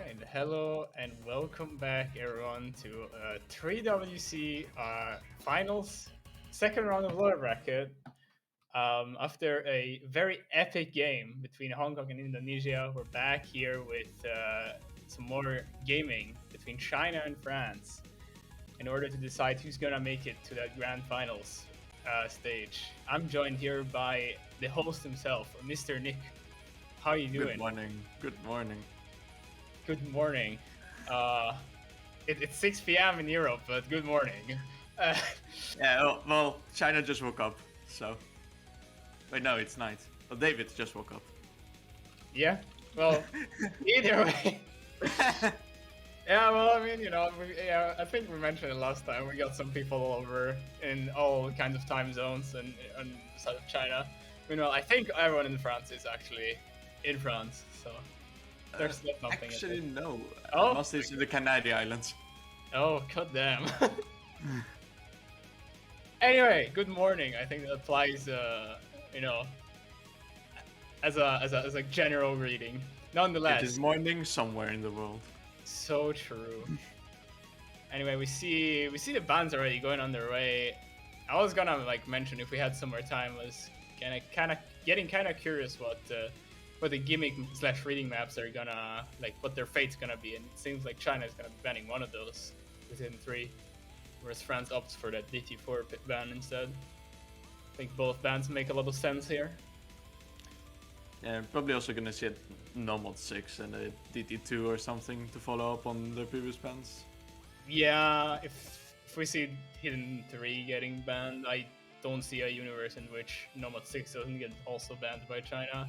Alright, hello and welcome back everyone to 3WC finals, second round of lower bracket. After a very epic game between Hong Kong and Indonesia, we're back here with some more gaming between China and France in order to decide who's gonna make it to that grand finals stage. I'm joined here by the host himself, Mr. Nick. How are you doing? Good morning. Good morning. Good morning. It's 6 p.m. in Europe, but good morning. Well, China just woke up, so. Wait, no, it's night. Well, David just woke up. Yeah, well, either way. Yeah, well, I mean, I think we mentioned it last time. We got some people all over in all kinds of time zones and outside of China. Meanwhile, I think everyone in France is actually in France, so. There's nothing. Actually, no. Oh, Must is in the Canary Islands. Oh, goddamn. Anyway, good morning. I think that applies, as a general reading. Nonetheless, It is morning somewhere in the world. so true. Anyway, we see the bands already going on their way. I was gonna mention if we had some more time, was kind of getting curious what the gimmick / reading maps are gonna what their fate's gonna be, and it seems like China is gonna be banning one of those within 3, whereas France opts for that DT4 ban instead. I think both bans make a lot of sense here. Yeah, probably also gonna see a Nomad 6 and a DT2 or something to follow up on the previous bans. Yeah, if we see Hidden 3 getting banned, I don't see a universe in which Nomad 6 doesn't get also banned by China.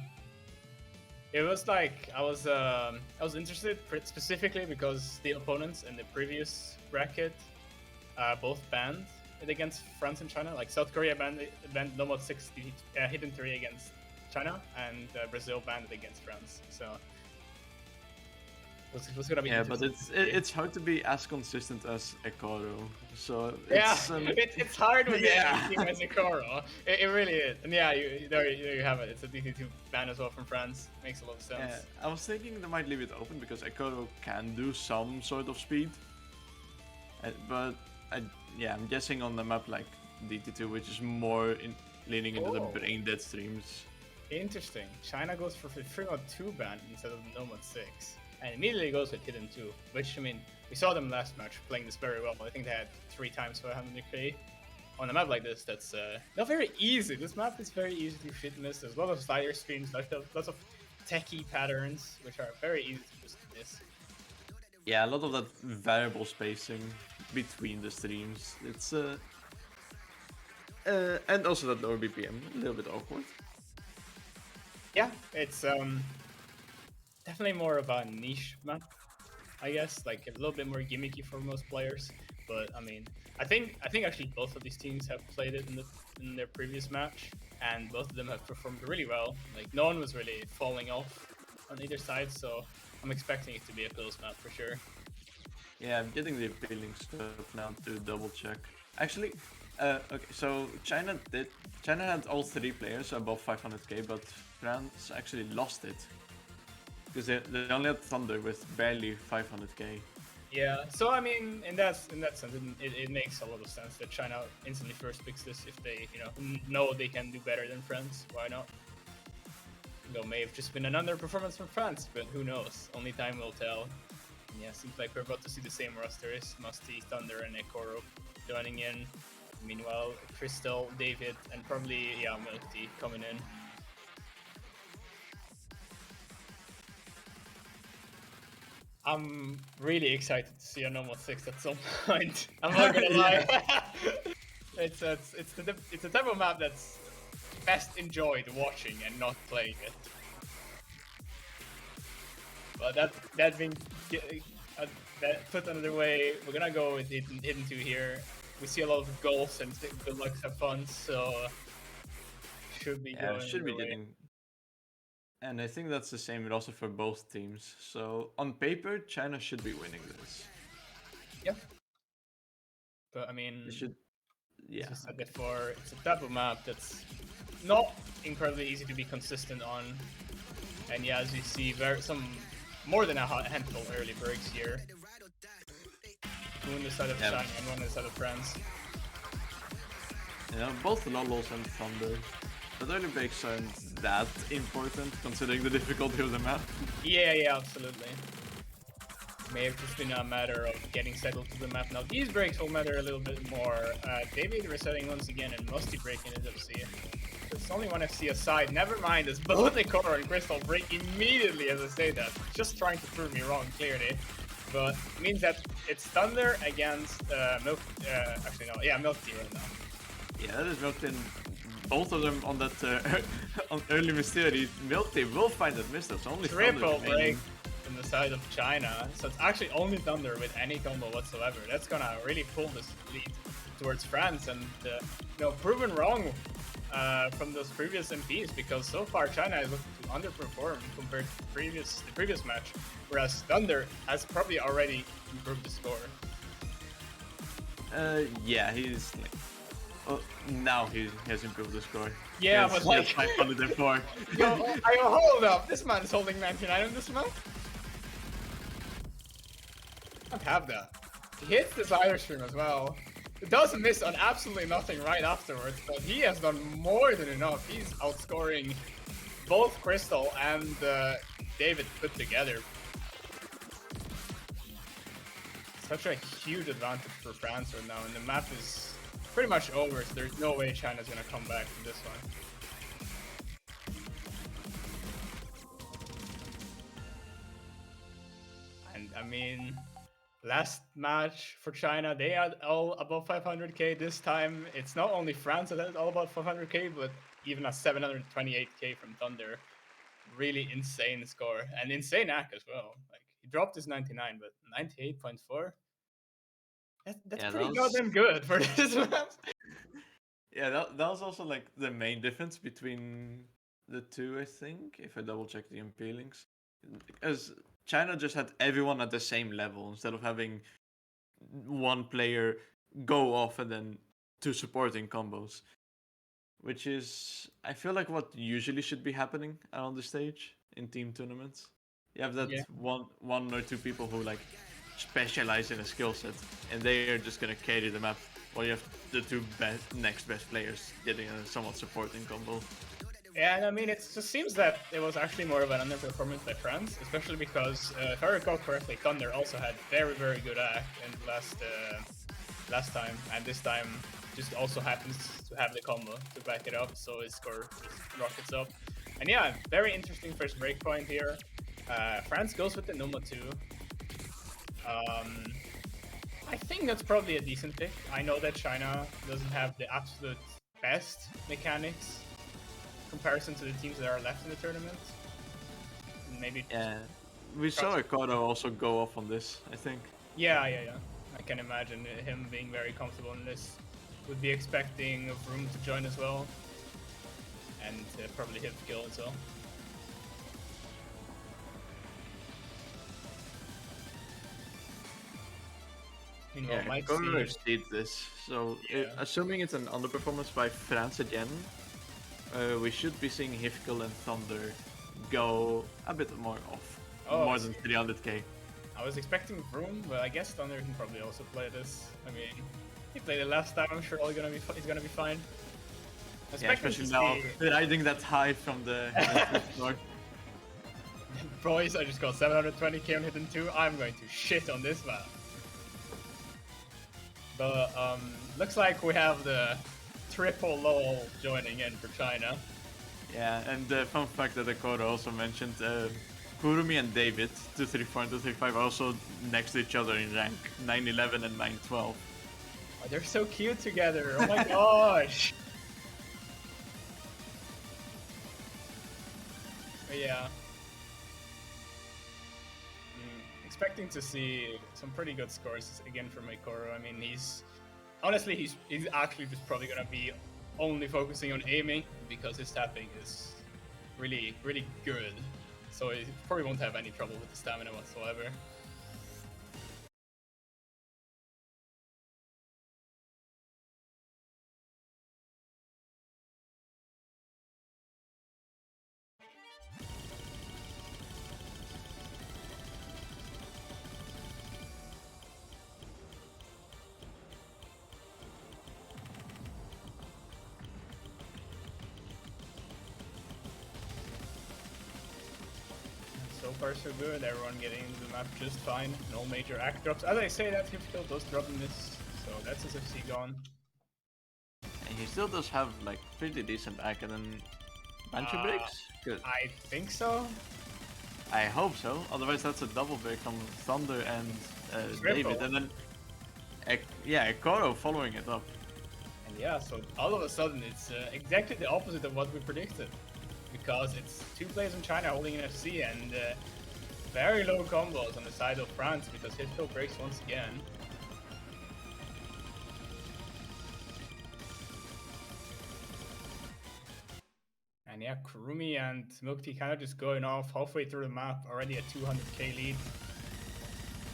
It was I was interested specifically because the opponents in the previous bracket both banned it against France and China. Like South Korea banned Nomad 6 Hidden 3 against China, and Brazil banned it against France. So it was gonna be but it's hard to be as consistent as Ekoro. So it's hard with the team as Ekoro. It really is. And yeah, there you have it. It's a DT2 ban as well from France. Makes a lot of sense. Yeah, I was thinking they might leave it open because Ekoro can do some sort of speed. But I'm guessing on the map like DT2, which is more leaning into the brain dead streams. Interesting. China goes for the 3-2 ban instead of Nomad 6. And immediately goes with Hidden 2, which, I mean, we saw them last match playing this very well. I think they had 3 times 500k. On a map like this, that's not very easy. This map is very easy to fitness. There's a lot of slider streams, lots of techie patterns, which are very easy to just miss. Yeah, a lot of that variable spacing between the streams. It's and also that lower BPM, a little bit awkward. Yeah, it's definitely more of a niche map, I guess, like a little bit more gimmicky for most players. But I mean, I think actually both of these teams have played it in their previous match, and both of them have performed really well. Like no one was really falling off on either side, so I'm expecting it to be a close map for sure. Yeah, I'm getting the appealing stuff now to double check. Actually, okay, so China had all 3 players above 500k, but France actually lost it. Because they only had Thunder with barely 500k. Yeah, so I mean, in that sense, it makes a lot of sense that China instantly first picks this if they know they can do better than France. Why not? Though may have just been an underperformance from France, but who knows? Only time will tell. And yeah, seems like we're about to see the same rosters: Musty, Thunder, and Ekoro joining in. Meanwhile, Crystal, David, and probably Milky coming in. I'm really excited to see a Nomad 6 at some point. I'm not gonna lie. It's the type of map that's best enjoyed watching and not playing it. But that being that put another way, we're gonna go with Hidden 2 here. We see a lot of goals and good luck, have fun, so should be getting. And I think that's the same also for both teams. So on paper, China should be winning this. Yep. But I mean, They should, yeah. As we said before, it's a type of map that's not incredibly easy to be consistent on. And yeah, as we see, some more than a handful early breaks here. Two on the side of China and one on the side of France. You know, both Lolos and Thunder. But early breaks aren't that important considering the difficulty of the map. Yeah, absolutely. May have just been a matter of getting settled to the map. Now these breaks will matter a little bit more. David resetting once again and Musty breaking it FC. There's only one FC aside. Never mind, as both Ekoro and Crystal break immediately as I say that. Just trying to prove me wrong, clearly. But it means that it's Thunder against Milk. Actually, no. Yeah, Milk Tea right now. Yeah, that is Milk Tea. Both of them on that on early Mystery. Milk Tea will find that miss. That's only triple break from the side of China. So it's actually only Thunder with any combo whatsoever. That's gonna really pull this lead towards France and you know, proven wrong from those previous MPs, because so far China is looking to underperform compared to the previous match, whereas Thunder has probably already improved the score. Yeah, he's like. Oh, now he has improved the score. Yeah, but like 504. Yo, hold up! This man is holding 99 in this map. I don't have that. He hits the side stream as well. It does miss on absolutely nothing right afterwards, but he has done more than enough. He's outscoring both Crystal and David put together. Such a huge advantage for France right now, and the map is pretty much over, so there's no way China's gonna come back from this one. And I mean, last match for China, they had all above 500k. This time, it's not only France that had all about 500k, but even a 728k from Thunder. Really insane score, and insane hack as well. Like, he dropped his 99, but 98.4? That's pretty goddamn good for this map. Yeah, that was also like the main difference between the two, I think, if I double check the MP links. Because China just had everyone at the same level instead of having one player go off and then two supporting combos. Which is, I feel like what usually should be happening on the stage in team tournaments. You have that one or two people who like specialize in a skill set, and they are just gonna carry the map. While you have the two next best players getting a somewhat supporting combo. Yeah, and I mean, it just seems that it was actually more of an underperformance by France, especially because, if I recall correctly, Thunder also had very good act in the last time, and this time just also happens to have the combo to back it up, so his score just rockets up. And yeah, very interesting first breakpoint here. France goes with the Numa 2. I think that's probably a decent pick. I know that China doesn't have the absolute best mechanics in comparison to the teams that are left in the tournament. Maybe. Yeah, we saw Ekoro also go off on this, I think. Yeah. I can imagine him being very comfortable in this. Would be expecting Vroom to join as well, and probably hit the kill as well. Yeah, Ekoro seed this, so assuming it's an underperformance by France again, we should be seeing Hifkel and Thunder go a bit more off, more than 300k. I was expecting Vroom, but I guess Thunder can probably also play this. I mean, he played it last time. I'm sure he's gonna be fine. Yeah, especially now riding that high from the floor. Boys, I just got 720k on Hidden 2. I'm going to shit on this map. But looks like we have the triple LOL joining in for China. Yeah, and the fun fact that Ekoro also mentioned, Kurumi and David, 234 and 235, are also next to each other in rank, 911 and 912. Oh, they're so cute together, oh my gosh! But yeah. Expecting to see some pretty good scores again from Ekoro. I mean, he's actually just probably gonna be only focusing on aiming because his tapping is really good. So he probably won't have any trouble with the stamina whatsoever. so far so good. Everyone getting into the map just fine. No major act drops. As I say, that Hifkill does drop in this, so that's his FC gone. And he still does have like pretty decent back, and then Banshee breaks? Good. I think so. I hope so. Otherwise, that's a double break from Thunder and David, and then yeah, Ekoro following it up. And yeah, so all of a sudden it's exactly the opposite of what we predicted, because it's two players in China holding an FC and very low combos on the side of France because Hifkill breaks once again. And yeah, Kurumi and Milky kind of just going off halfway through the map, already a 200k lead.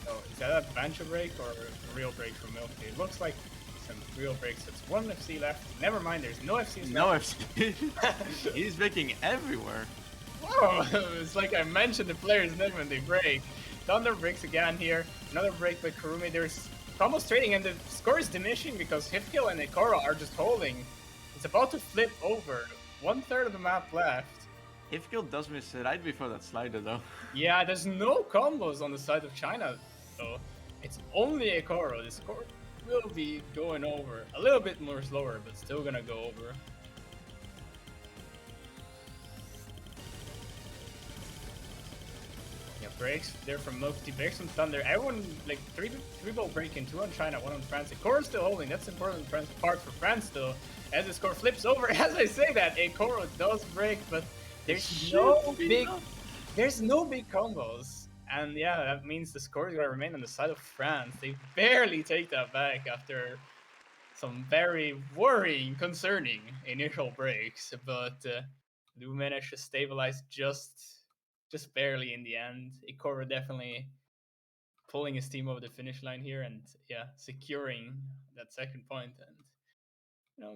So is that a Banshee break or a real break from Milky? It looks like some real breaks. It's one FC left. Never mind, there's no FCs No left. FC. He's breaking everywhere. Whoa! It's like I mentioned the player's name when they break. Thunder breaks again here. Another break by Kurumi. There's combos trading and the score is diminishing because Hifkill and Ekoro are just holding. It's about to flip over. 1/3 of the map left. Hifkill does miss it right before that slider though. Yeah, there's no combos on the side of China, so it's only Ekoro. The score will be going over. A little bit more slower, but still gonna go over. Yeah, breaks there from Mokti, breaks from Thunder. Everyone, like, three ball breaking, 2 on China, 1 on France. Ekoro still holding. That's important part for France, though. As the score flips over, as I say that, Ekoro does break, but there's no big combos. And yeah, that means the score is going to remain on the side of France. They barely take that back after some very worrying, concerning initial breaks, but do manage to stabilize just barely in the end. Ekoro definitely pulling his team over the finish line here and yeah, securing that second point and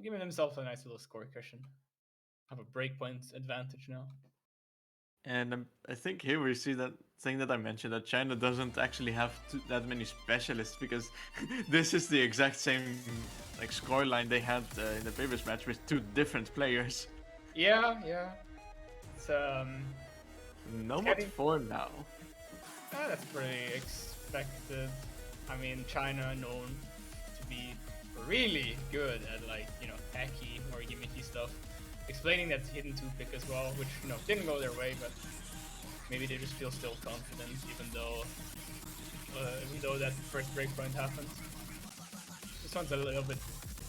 giving himself a nice little score cushion. Have a breakpoint advantage now. And I think here we see that thing that I mentioned, that China doesn't actually have that many specialists, because this is the exact same like scoreline they had in the previous match with 2 different players. Yeah. It's Nomad 4 now. That's pretty expected. I mean, China known to be really good at hacky or gimmicky stuff. Explaining that hidden 2 pick as well, which didn't go their way, but maybe they just feel still confident even though that first breakpoint happened. This one's a little bit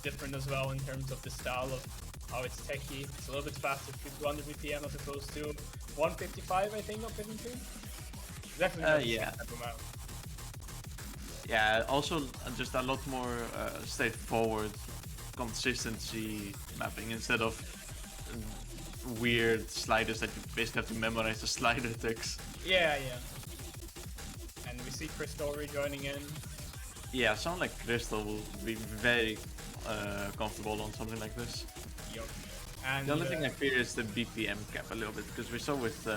different as well in terms of the style of how it's techy. It's a little bit faster to 200 BPM as opposed to 155, I think, of hidden 2. Definitely yeah. Type of map. Yeah, also just a lot more straightforward consistency mapping instead of weird sliders that you basically have to memorize the slider ticks. Yeah. And we see Crystal rejoining in. Yeah, someone like Crystal will be very comfortable on something like this. Yup. And the only thing I fear is the BPM cap a little bit, because we saw with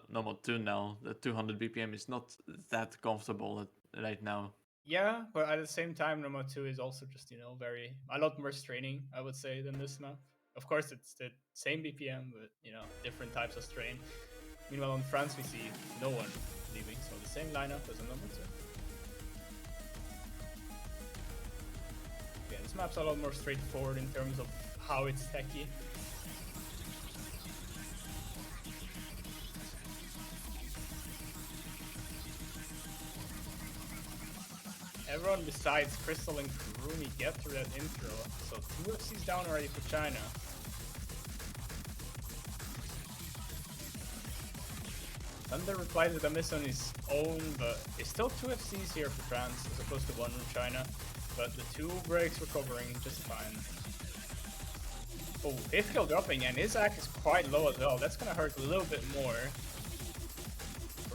Nomad 2 now, the 200 BPM is not that comfortable right now. Yeah, but at the same time, Nomad 2 is also just, a lot more straining, I would say, than this map. Of course, it's the same BPM, but, different types of strain. Meanwhile, in France, we see no one leaving, so the same lineup as a Nomad 2. Yeah, this map's a lot more straightforward in terms of how it's techy. Everyone besides Crystal and Kurumi get through that intro, so 2 FCs down already for China. Thunder replies with a miss on his own, but it's still 2 FCs here for France as opposed to 1 from China. But the 2 breaks recovering just fine. Oh, Hifkill dropping, and his act is quite low as well. That's gonna hurt a little bit more.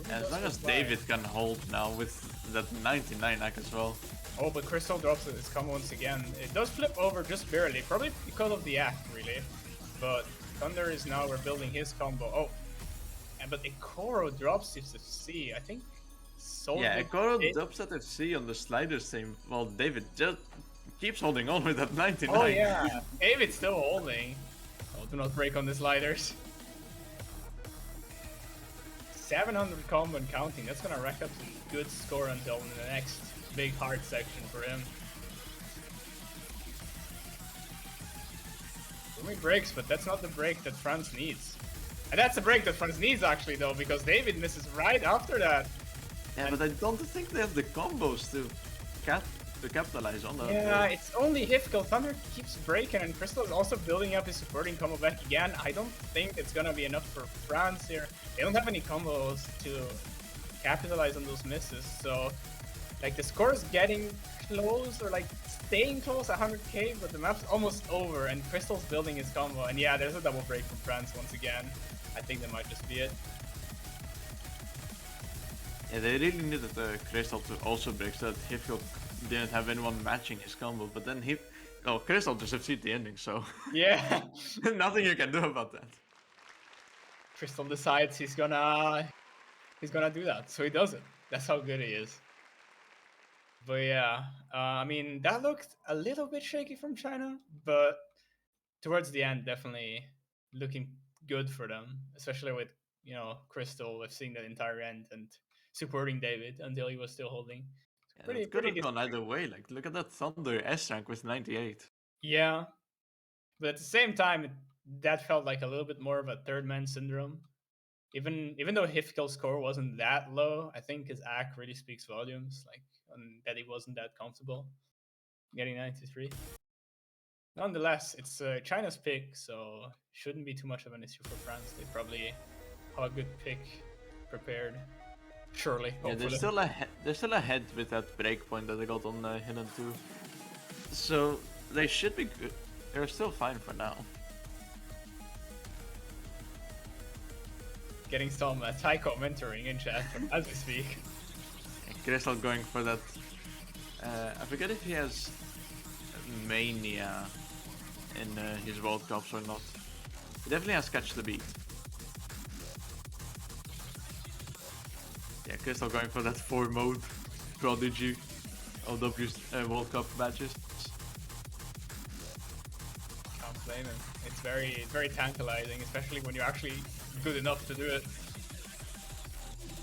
Yeah, as long as David can hold now with that 99 act as well. Oh, but Crystal drops his combo once again. It does flip over just barely, probably because of the act, really. But Thunder is now rebuilding his combo. Oh, but Ekoro drops his FC. I think so. Yeah, Ekoro drops at FC on the slider same, while David just keeps holding on with that 99. Oh yeah, David's still holding. Oh, do not break on the sliders. 700 combo and counting. That's gonna rack up some good score until the next big hard section for him. Rumi breaks, but that's not the break that Franz needs. And that's the break that Franz needs actually though, because David misses right after that. Yeah, but I don't think they have the combos to capitalize on that. Yeah, it's only difficult. Thunder keeps breaking, and Crystal is also building up his supporting combo back again. I don't think it's gonna be enough for France here. They don't have any combos to capitalize on those misses, so like the score is getting close, or like staying close, 100k, but the map's almost over, and Crystal's building his combo. And yeah, there's a double break from France once again. I think that might just be it. Yeah, they really needed the Crystal to also break so that Hifko didn't have anyone matching his combo, but then Crystal just FC'd the ending, so Yeah. nothing you can do about that. Crystal decides he's gonna do that, so he does it. That's how good he is. But yeah, I mean, that looked a little bit shaky from China, but towards the end, definitely looking good for them, especially with, you know, Crystal with seeing the entire end and supporting David until he was still holding. Yeah, it could have gone either way. Like, look at that Thunder S rank with 98. Yeah, but at the same time, that felt like a little bit more of a third man syndrome. Even though Hifkel's score wasn't that low, I think his act really speaks volumes, like that he wasn't that comfortable getting 93. Nonetheless, it's China's pick, so shouldn't be too much of an issue for France. They probably have a good pick prepared. Surely. Yeah, they're still ahead with that breakpoint that they got on Hidden 2. So they should be good. They're still fine for now. Getting some Taiko mentoring in chat as we speak. And Crystal going for that. I forget if he has Mania in his World Cups or not. He definitely has Catch the Beat. Yeah, Crystal going for that 4 mode Prodigy OW's World Cup matches. Can't blame him. It's very tantalizing, especially when you're actually good enough to do it.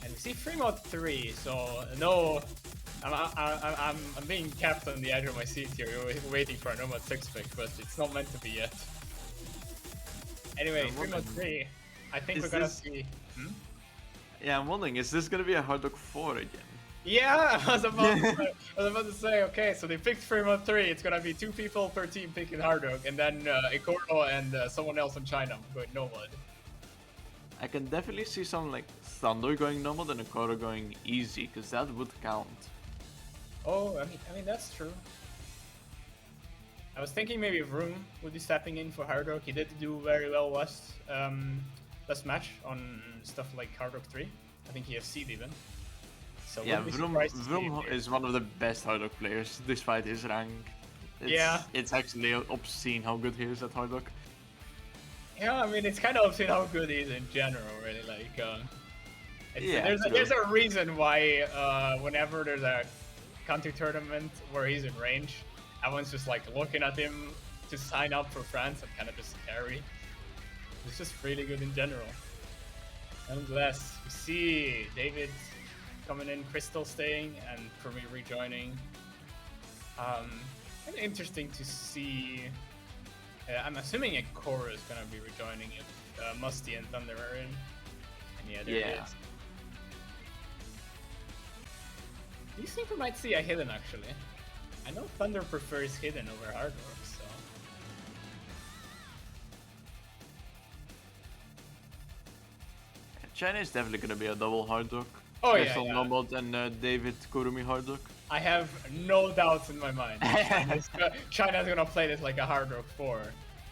And we see free mode 3, so no, I'm being kept on the edge of my seat here, waiting for a no mode 6 pick, but it's not meant to be yet. Anyway, free mode 3, I think we're gonna see. Yeah, I'm wondering, is this gonna be a Hard Rock 4 again? Yeah, I was about to say, okay, so they picked free mode 3, it's gonna be 2 people per team picking Hard Rock, and then Ikoro and someone else in China going no mode. I can definitely see some like Thunder going normal and Ikoro going easy, because that would count. Oh, I mean that's true. I was thinking maybe Vroom would be stepping in for Hard Rock. He did do very well last match on stuff like Hard Rock 3. I think he FC'd even. So yeah, Vroom is one of the best Hard Rock players, despite his rank. It's actually obscene how good he is at Hard Rock. Yeah, I mean, it's kind of obscene how good he is in general, really. Like, there's a reason why whenever there's a country tournament where he's in range, everyone's just like looking at him to sign up for France and kind of just carry. He's just really good in general. Nonetheless, we see David coming in, Crystal staying, and Kurumi rejoining. Kind of interesting to see. I'm assuming Ikoro is gonna be rejoining if Musty and Thunder are in. And yeah, there it is. Do you think we might see a Hidden actually? I know Thunder prefers Hidden over Hard Rock, so. China is definitely gonna be a double Hard Rock. Oh Crystal Nomad and David Kurumi Hard Rock. I have no doubts in my mind. China's gonna play this like a Hard Rock 4,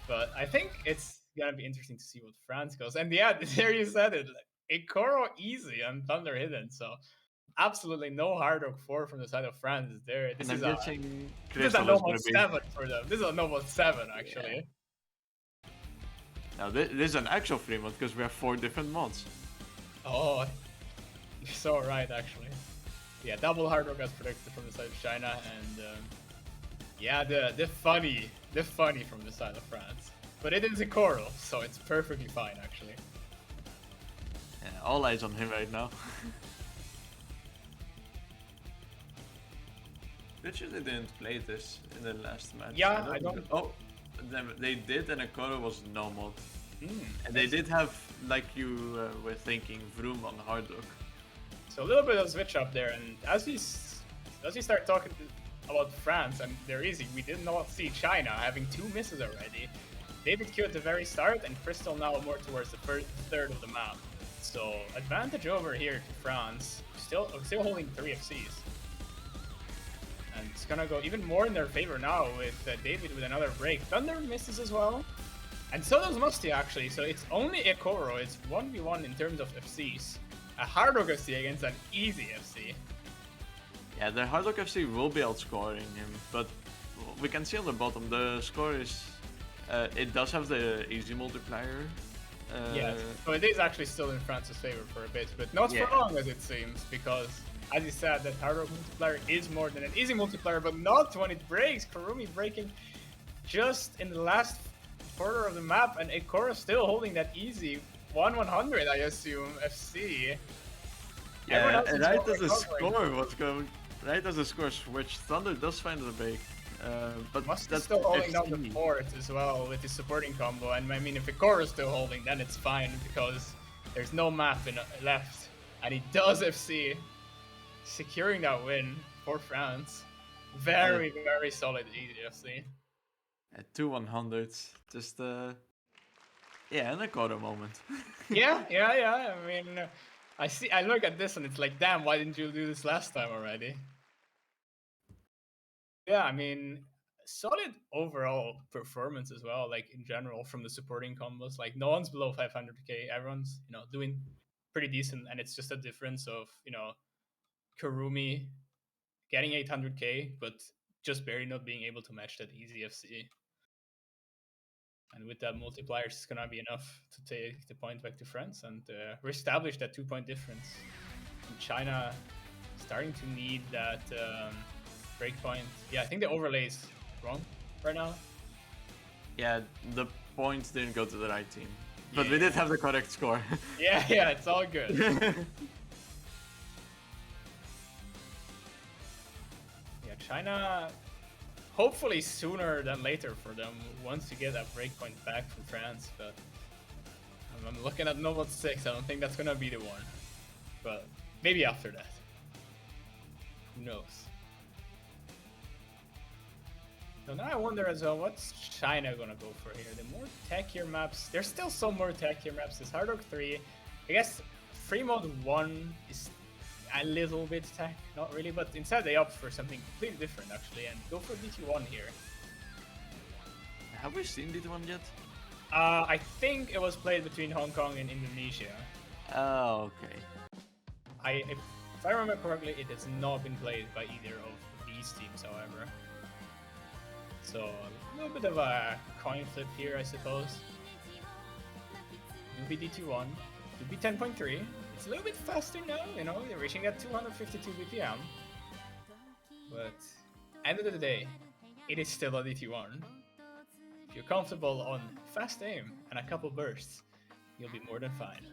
but I think it's gonna be interesting to see what France goes. And yeah, there you said it, Ikoro easy and Thunder Hidden, so absolutely no Hard Rock 4 from the side of France. This is a normal 7 for them. This is a normal 7 actually. Yeah. Now this is an actual free mod because we have 4 different mods. Oh, you're so right actually. Yeah, double Hard Rock as predicted from the side of China, and yeah, the funny from the side of France. But it is a Ikoro, so it's perfectly fine actually. Yeah, all eyes on him right now. Literally didn't play this in the last match. Yeah, I don't. Oh, they did, and Akoro was no mod. Hmm, And they did have, like you were thinking, Vroom on hard look. So a little bit of switch up there, and as we start talking about France and they're easy, we did not see China having 2 misses already. David Q at the very start, and Crystal now more towards the first third of the map. So advantage over here to France. Still holding 3 FCs. And it's gonna go even more in their favor now with David with another break. Thunder misses as well. And so does Musty actually, so it's only Ekoro. It's 1v1 in terms of FCs. A hard rock FC against an easy FC. Yeah, the hard rock FC will be outscoring him, but we can see on the bottom, the score is... it does have the easy multiplier. Yes, so it is actually still in France's favor for a bit, but not for long as it seems, because as you said, that hard rock multiplier is more than an easy multiplier, but not when it breaks. Kurumi breaking just in the last quarter of the map, and Ekoro still holding that easy 1/100, I assume, FC. Yeah, and right as the score was going, right as the score switched, Thunder does find the break. But that's still holding down the fort as well with his supporting combo, and I mean, if Ekoro is still holding, then it's fine because there's no map left, and he does FC, securing that win for France. Very, very solid easy FC. At 2/100s, just yeah, an Ekoro moment. yeah. I mean, I look at this and it's like, damn, why didn't you do this last time already? Yeah, I mean, solid overall performance as well, like in general from the supporting combos. Like no one's below 500k, everyone's, doing pretty decent, and it's just a difference of, Kurumi getting 800k, but just barely not being able to match that easy FC. And with that multiplier, it's gonna be enough to take the point back to France and reestablish that 2-point difference. And China starting to need that breakpoint. Yeah, I think the overlay is wrong right now. Yeah, the points didn't go to the right team, but we did have the correct score. yeah, it's all good. Yeah, China, hopefully sooner than later for them, once you get that breakpoint back from France, but I'm looking at Nova 6, I don't think that's gonna be the one. But maybe after that. Who knows? So now I wonder as well, what's China gonna go for here? The more techier maps, there's still some more techier maps. There's Hard Rock 3. I guess Free Mode 1 is a little bit tech, not really, but instead they opt for something completely different actually, and go for DT1 here. Have we seen DT1 yet? I think it was played between Hong Kong and Indonesia. Oh, okay. If I remember correctly, it has not been played by either of these teams, however. So a little bit of a coin flip here, I suppose. Doobie DT1, Doobie 10.3. It's a little bit faster now, they're reaching at 252 BPM. But end of the day, it is still a DT1. If you're comfortable on fast aim and a couple bursts, you'll be more than fine.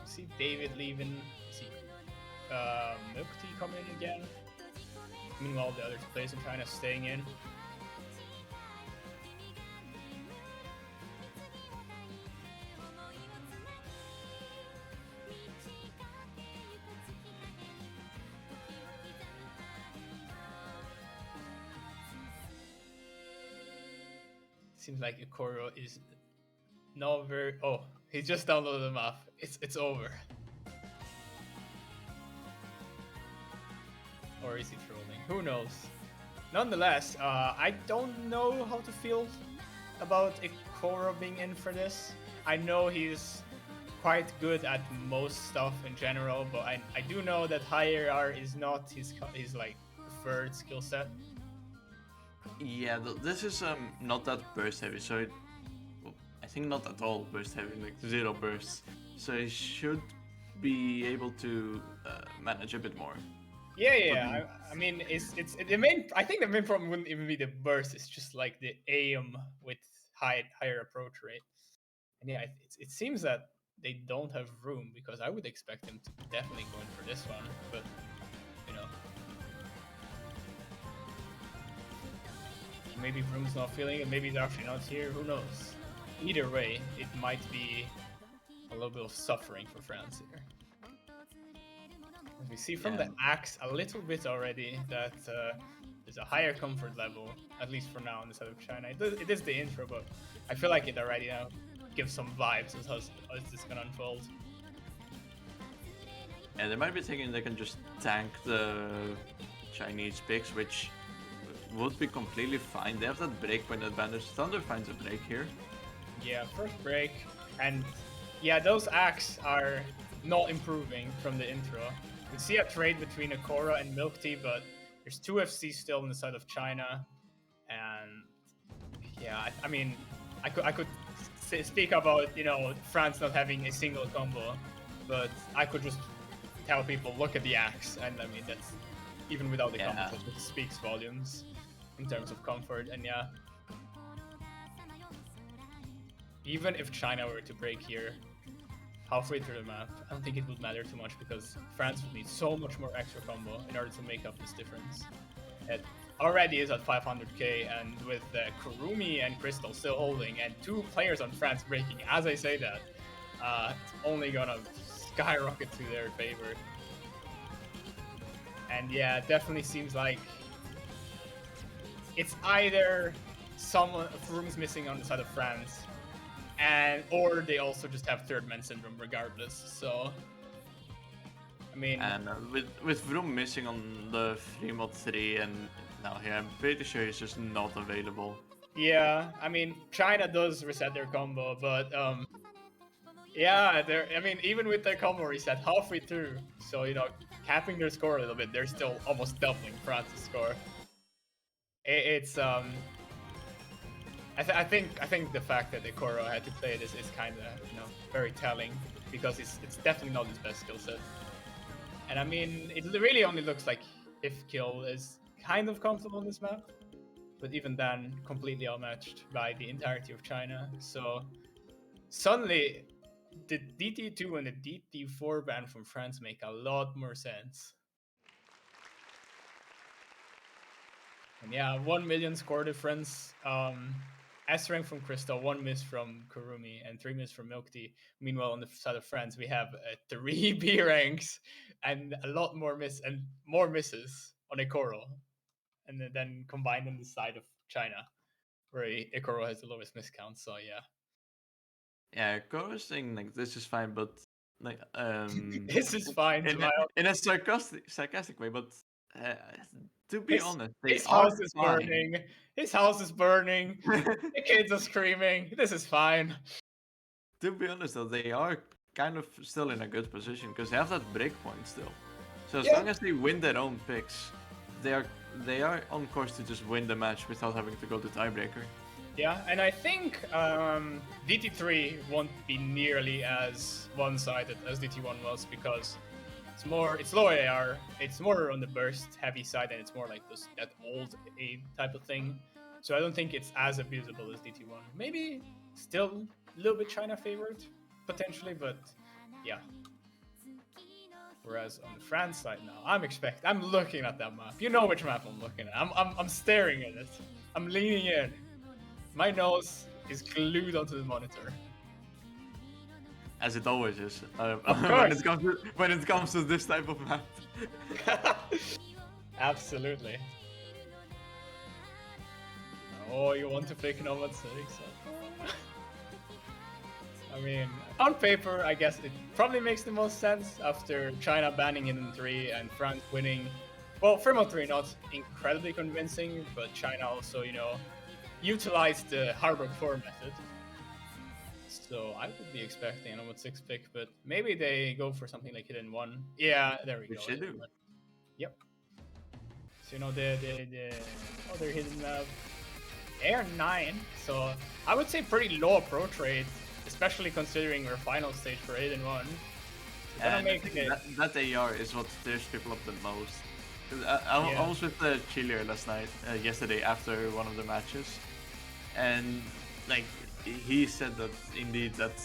See David leaving, see Milk Tea coming in again. Meanwhile, the other two players in China staying in. Seems like Ekoro is not very... Oh, he just downloaded the map. It's over. Or is he trolling? Who knows? Nonetheless, I don't know how to feel about Ekoro being in for this. I know he's quite good at most stuff in general, but I do know that higher R is not his like preferred skill set. Yeah, this is not that burst heavy, so well, I think not at all burst heavy, like zero bursts. So it should be able to manage a bit more. Yeah, But yeah. I mean, it's the main. I think the main problem wouldn't even be the burst. It's just like the aim with higher approach rate. And yeah, it seems that they don't have room because I would expect them to definitely go in for this one. But you know, maybe Vroom's not feeling it. Maybe they're actually not here. Who knows? Either way, it might be a little bit of suffering for France here. As we see from the axe a little bit already that there's a higher comfort level, at least for now, on the side of China. It is the intro, but I feel like it already gives some vibes as this is gonna unfold. yeah, they might be thinking they can just tank the Chinese picks, which would be completely fine. They have that breakpoint advantage. Thunder finds a break here. Yeah, first break, and yeah, those axe are not improving from the intro. We see a trade between Akora and Milk Tea, but there's two FCs still on the side of China, and yeah, I mean, I could speak about France not having a single combo, but I could just tell people look at the axe, and I mean that's even without the combo, that just speaks volumes in terms of comfort, and yeah. Even if China were to break here halfway through the map, I don't think it would matter too much because France would need so much more extra combo in order to make up this difference. It already is at 500k, and with Kurumi and Crystal still holding, and two players on France breaking, as I say that, it's only gonna skyrocket to their favor. And yeah, it definitely seems like it's either someone Kurum's missing on the side of France, or they also just have third man syndrome regardless. So I mean, and with Vroom missing on the 3-mod-3 and now here, I'm pretty sure he's just not available. yeah, I mean China does reset their combo, but yeah, I mean even with their combo reset halfway through, so capping their score a little bit, they're still almost doubling France's score. It's I think the fact that Ekoro had to play this is kind of very telling because it's definitely not his best skill set. And I mean, it really only looks like if Kill is kind of comfortable on this map, but even then, completely outmatched by the entirety of China. So suddenly, the DT2 and the DT4 ban from France make a lot more sense. And yeah, 1 million score difference. S rank from Crystal, 1 miss from Kurumi, and 3 miss from Milk Tea. Meanwhile, on the side of France, we have 3 B ranks and a lot more more misses on Ekoro. And then combined on the side of China, where Ekoro has the lowest miscount. So yeah. Yeah, Koro's saying like this is fine, but like This is fine, in a sarcastic way, but uh, to be honest, they his are house is fine. burning. His house is burning. The kids are screaming. This is fine. To be honest, though, they are kind of still in a good position because they have that breakpoint still. So as long as they win their own picks, they are on course to just win the match without having to go to tiebreaker. Yeah, and I think DT3 won't be nearly as one-sided as DT1 was because it's lower AR, it's more on the burst heavy side, and it's more like that old A type of thing. So I don't think it's as abusable as DT1. Maybe still a little bit China favored potentially, but yeah. Whereas on the France side now, I'm looking at that map. You know which map I'm looking at. I'm staring at it. I'm leaning in. My nose is glued onto the monitor. As it always is. Of course. when it comes to this type of map. Absolutely. Oh, you want to pick Nomad 6? I mean, on paper, I guess it probably makes the most sense after China banning Hidden 3 and France winning. Well, Fremont 3 not incredibly convincing, but China also, utilized the Harbor 4 method. So I would be expecting a Nomad 6 pick, but maybe they go for something like Hidden 1. Yeah, there we go. Which they do. Yep. You know, the other hidden map, Air 9. So I would say pretty low approach rate, especially considering we're final stage for 8 and 1. And I think that AR is what tears people up the most. 'Cause I was with the Chiller last night, yesterday after one of the matches, and like he said that indeed that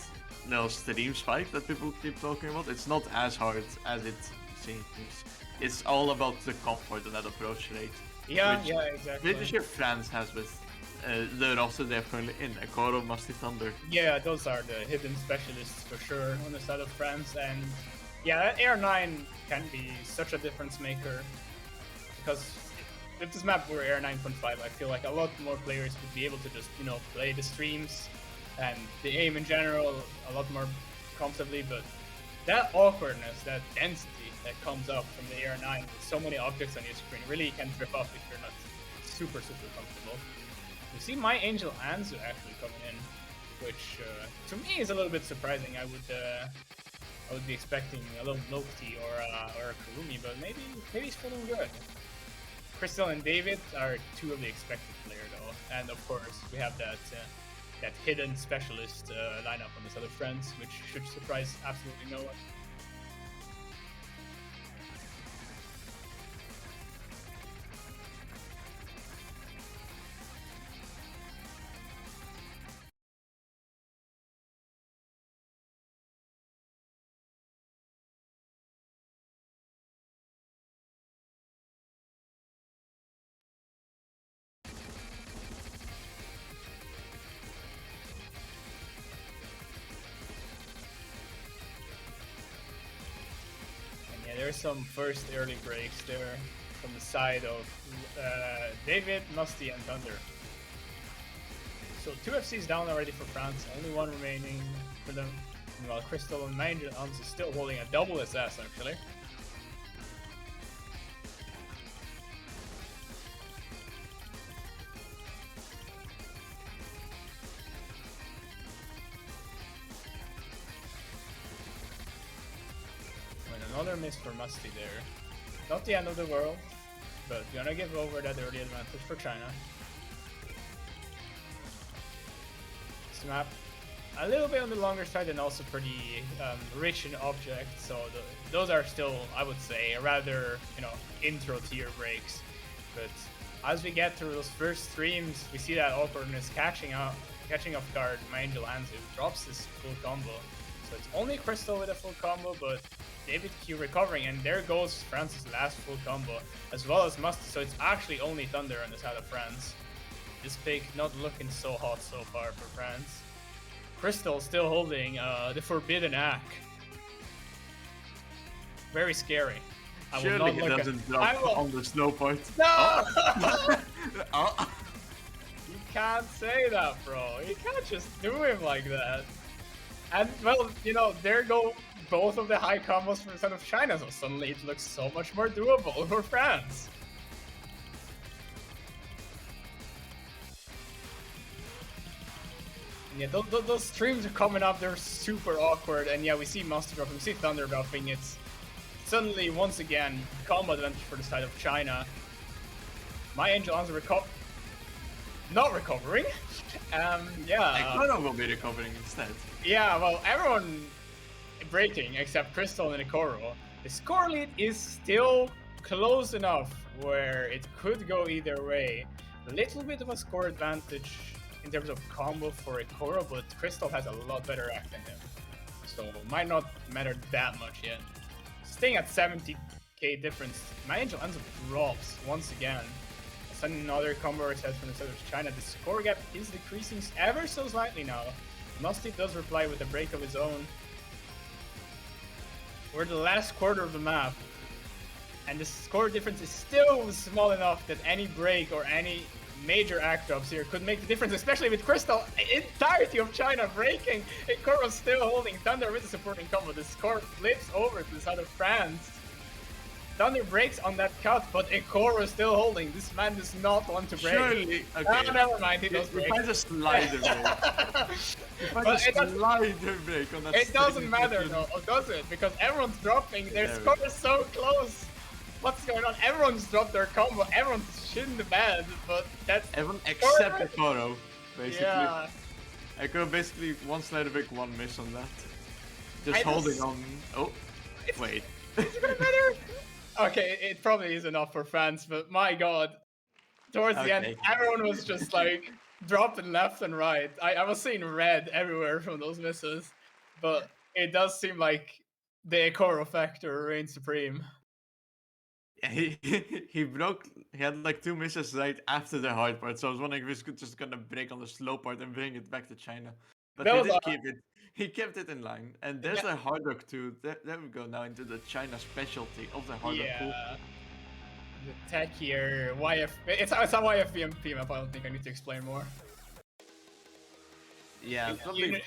little stream spike that people keep talking about, it's not as hard as it seems. It's all about the comfort and that approach rate. Yeah, exactly. British France has with the roster they're currently in, Ekoro, Musty Thunder. Yeah, those are the hidden specialists for sure on the side of France, and yeah, that Air 9 can be such a difference maker, because with this map we're Air 9.5, I feel like a lot more players would be able to just, you know, play the streams and the aim in general a lot more comfortably, but that awkwardness, that density that comes up from the Air 9 with so many objects on your screen really can trip up if you're not super comfortable. You see my Angel Anzu actually coming in, which to me is a little bit surprising. I would be expecting a little Lokti or a Kurumi, but maybe he's feeling good. Crystal and David are two of the expected player though, and of course we have that hidden specialist lineup on this other friends, which should surprise absolutely no one. There's some first early breaks there from the side of David, Musty, and Thunder. So 2 FCs down already for France, only 1 remaining for them. Meanwhile, Crystal and Angel Anzu still holding a double SS actually. Another miss for Musty there. Not the end of the world, but gonna give over that early advantage for China. This map a little bit on the longer side and also pretty rich in objects, so those are still, I would say, rather, you know, intro tier breaks. But as we get through those first streams, we see that awkwardness catching off guard. My Angel Anzu drops his full combo. So it's only Crystal with a full combo, but David Q recovering, and there goes France's last full combo, as well as Musty, so it's actually only Thunder on the side of France. This pick not looking so hot so far for France. Crystal still holding the Forbidden Ack. Very scary. Surely he doesn't drop on the snow point. No! Oh. You can't say that, bro. You can't just do him like that. And, well, you know, there go both of the high combos from the side of China, so suddenly it looks so much more doable for France. Yeah, those streams are coming up, they're super awkward, and yeah, we see Monster dropping, we see Thunder dropping, it's suddenly, once again, combo advantage for the side of China. My Angel Anzu not recovering. Yeah. Ekoro will be recovering instead. Yeah, well, everyone breaking except Crystal and Ekoro. The score lead is still close enough where it could go either way. A little bit of a score advantage in terms of combo for Ekoro, but Crystal has a lot better act than him. So it might not matter that much yet. Staying at 70k difference, my Angel Anzu drops once again. Another combo reset from the side of China. The score gap is decreasing ever so slightly now. Musty does reply with a break of his own. We're the last quarter of the map, and the score difference is still small enough that any break or any major act drops here could make the difference, especially with Crystal. Entirety of China breaking. Ekoro still holding Thunder with the supporting combo. The score flips over to the side of France. Thunder breaks on that cut, but Ekoro is still holding. This man does not want to break. Surely, okay. Oh, never mind, he does break. He finds a slider break. He finds a slider break on that. It doesn't matter, though, does it? Because everyone's dropping. Their score is so close. What's going on? Everyone's dropped their combo. Everyone's shitting the bed, but that's Everyone except Ekoro, basically. yeah. Ekoro basically one slider pick, one miss on that. Just I holding just- on. Oh, wait. Is it gonna matter? Okay, it probably is enough for fans, but my god. Towards the end, Okay. everyone was just like dropping left and right. I was seeing red everywhere from those misses, but it does seem like the Ekoro factor reigns supreme. Yeah, he broke. He had like 2 misses right after the hard part, so I was wondering if he's just gonna break on the slow part and bring it back to China. But That he was did keep it. He kept it in line. And there's yeah, a hard rock too. There we go now into the China specialty of the hard rock pool. yeah. The tech here, YF. It's a YFVMP map. I don't think I need to explain more. Yeah, You probably know,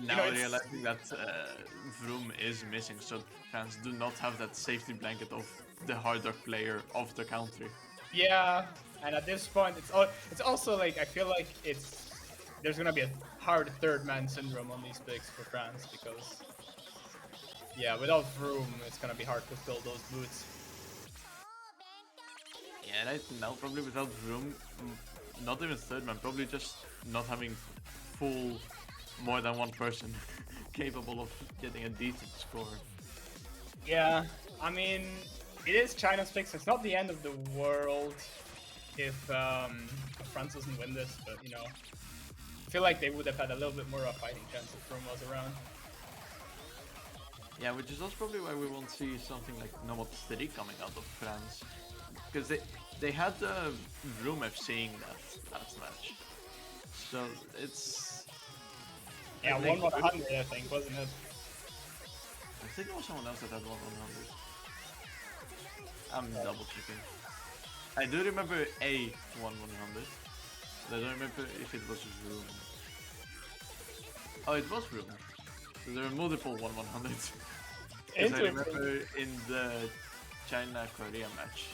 now it's- realizing that Vroom is missing, so fans do not have that safety blanket of the hard rock player of the country. Yeah, and at this point, it's also like I feel like there's gonna be a hard third man syndrome on these picks for France because yeah, without Vroom, it's gonna be hard to fill those boots. Yeah, right now probably without Vroom, not even third man, probably just not having full more than one person capable of getting a decent score. Yeah, I mean, it is China's pick, so it's not the end of the world if France doesn't win this, but you know, I feel like they would have had a little bit more of a fighting chance if Vroom was around. Yeah, which is also probably why we won't see something like Nomad 3 coming out of France. Because they had Vroom FCing that last match. So it's... Yeah, I think- 1/100, I think, wasn't it? I think there was someone else that had 1/100. I'm double checking. I do remember a 1/100. But I don't remember if it was Vroom. Oh, it was Vroom. So there were multiple 1/100s. Because I remember in the China-Korea match,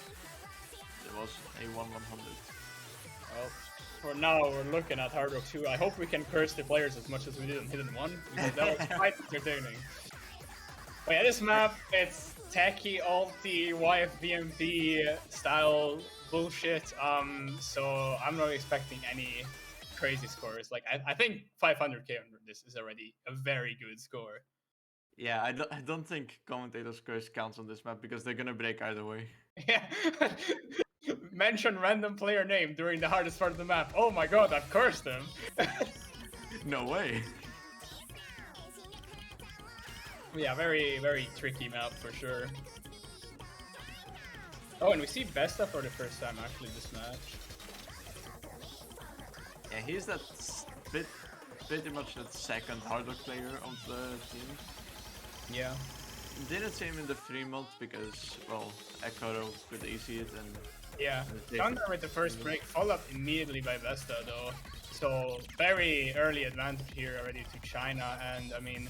there was a 1/100. Well, for now, we're looking at Hard Rock 2. I hope we can curse the players as much as we did in Hidden 1, because that was quite entertaining. But yeah, this map, it's techie, alty, YFVMP style bullshit, so I'm not expecting any crazy scores. Like, I think 500k on this is already a very good score. Yeah, I don't think commentators' curse counts on this map because they're gonna break either way. Yeah. Mention random player name during the hardest part of the map. Oh my god, I've cursed them. No way. Yeah, very, very tricky map for sure. Oh, and we see Besta for the first time actually this match. Yeah, he's that pretty much that second hard rock player of the team. Yeah. Didn't see him in the 3-month because, well, Ekoro could easy it and... Yeah. they- Thunder with the first break, followed up immediately by Vesta though. So very early advantage here already to China, and I mean,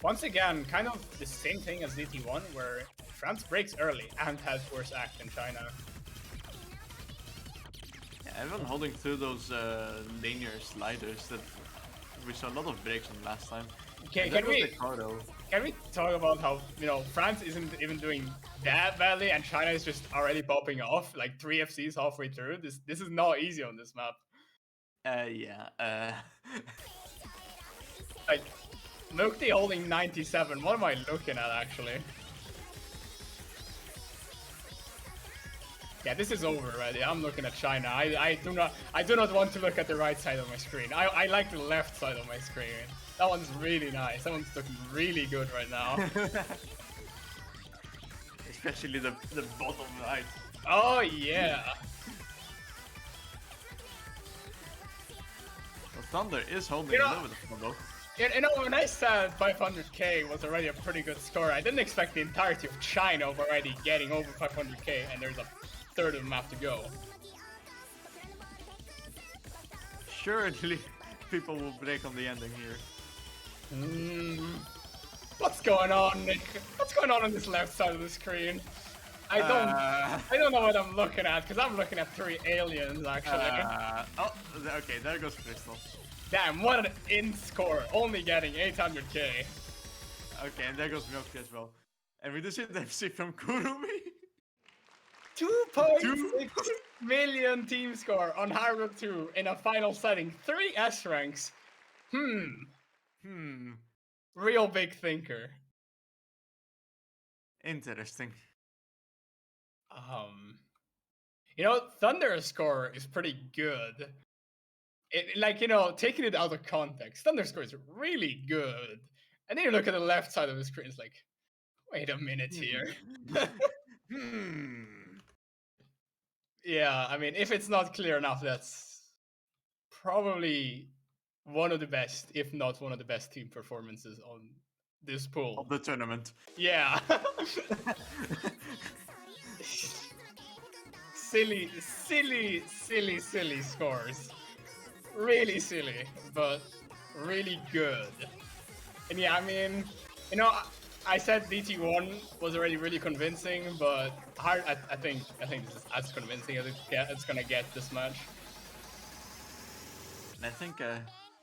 once again, kind of the same thing as DT1, where France breaks early and has worse act than China. Yeah, everyone holding through those linear sliders that we saw a lot of breaks on last time. Okay, And that can was we Ekoro. can we talk about how, you know, France isn't even doing that badly and China is just already popping off like 3 FCs halfway through? This is not easy on this map. Yeah, Like, Mukti holding 97. What am I looking at actually? Yeah, this is over already. I'm looking at China. I do not want to look at the right side of my screen. I like the left side of my screen. That one's really nice. That one's looking really good right now. especially the bottom right. Oh yeah. Well, Thunder is holding You know- a little bit of combo. You know, when I said 500k was already a pretty good score, I didn't expect the entirety of China of already getting over 500k, and there's a third of the map to go. Surely people will break on the ending here. What's going on, Nick? What's going on this left side of the screen? I don't know what I'm looking at, because I'm looking at 3 aliens actually. Oh, okay, there goes Crystal. Damn, what an in score, only getting 800k. Okay, and there goes Milky as well. And we do see the FC from Kurumi. 2.6 million team score on Hard Rock 2 in a final setting. 3 S ranks. Real big thinker. Interesting. You know, Thunder's score is pretty good. Like, you know, taking it out of context, Thunder's score is really good. And then you look at the left side of the screen, it's like, wait a minute here. Yeah, I mean, if it's not clear enough, that's probably one of the best, if not one of the best team performances on this pool. Of the tournament. Yeah. silly scores. Really silly, but really good. And yeah, I mean, you know, I said DT1 was already really convincing, but hard. I think this is as convincing as it's gonna get this match. And I think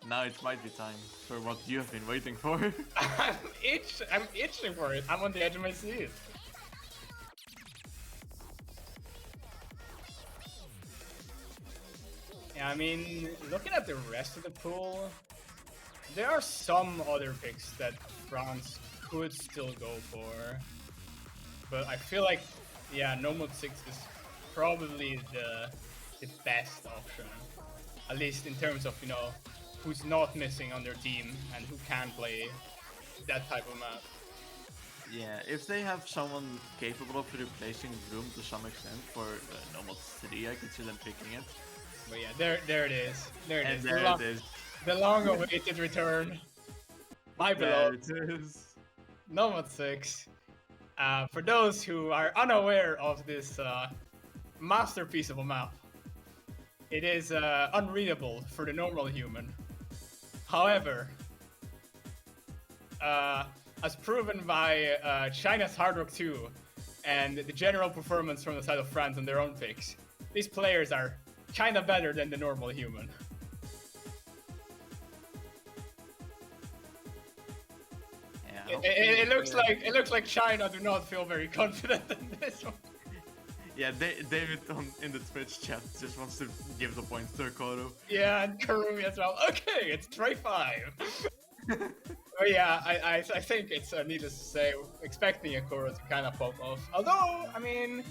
now it might be time for what you have been waiting for. I'm itching for it. I'm on the edge of my seat. Yeah, I mean, looking at the rest of the pool, there are some other picks that France could still go for, but I feel like, yeah, No Mod 6 is probably the best option, at least in terms of, you know, who's not missing on their team and who can play that type of map. Yeah, if they have someone capable of replacing Bloom to some extent for No Mod 3, I could see them picking it. But yeah, there it is. There it is. There it is. The long-awaited return. My beloved. There it is. No Mod 6. For those who are unaware of this masterpiece of a map, it is unreadable for the normal human. However, as proven by China's Hard Rock 2 and the general performance from the side of France on their own picks, these players are kinda better than the normal human. Yeah, it looks like China do not feel very confident in this one. Yeah, David in the Twitch chat just wants to give the point to Koro. Yeah, and Karumi as well. Okay, it's try 5. But yeah, I think it's needless to say, expecting a Koro to kind of pop off. Although, I mean,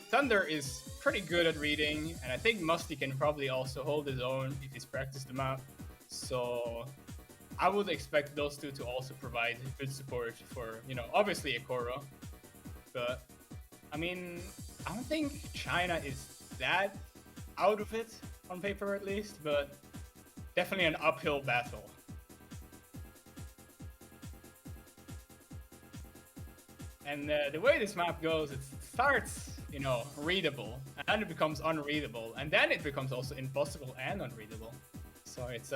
Thunder is pretty good at reading, and I think Musty can probably also hold his own if he's practiced the map. So I would expect those two to also provide good support for, you know, obviously a Koro. But, I mean, I don't think China is that out of it, on paper at least, but definitely an uphill battle. And the way this map goes, it starts, you know, readable, and then it becomes unreadable, and then it becomes also impossible and unreadable. So it's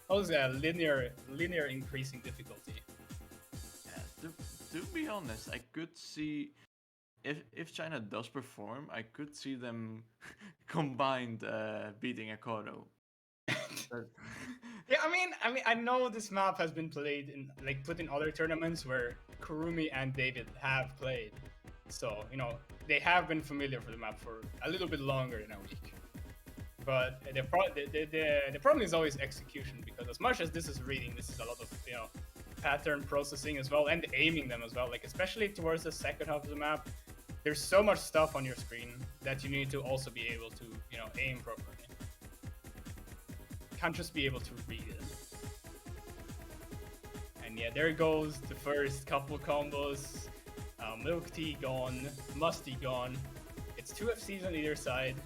always a linear increasing difficulty. Yeah, to be honest, I could see if China does perform, I could see them combined beating a Koro. Yeah, I mean, I know this map has been played in, like, put in other tournaments where Kurumi and David have played. So, you know, they have been familiar for the map for a little bit longer than a week. But the problem is always execution, because as much as this is reading, this is a lot of, you know, pattern processing as well, and aiming them as well. Like, especially towards the second half of the map, there's so much stuff on your screen that you need to also be able to, you know, aim properly. Can't just be able to read it. And yeah, there goes the first couple combos. Milk Tea gone, Musty gone. It's 2 FCs on either side.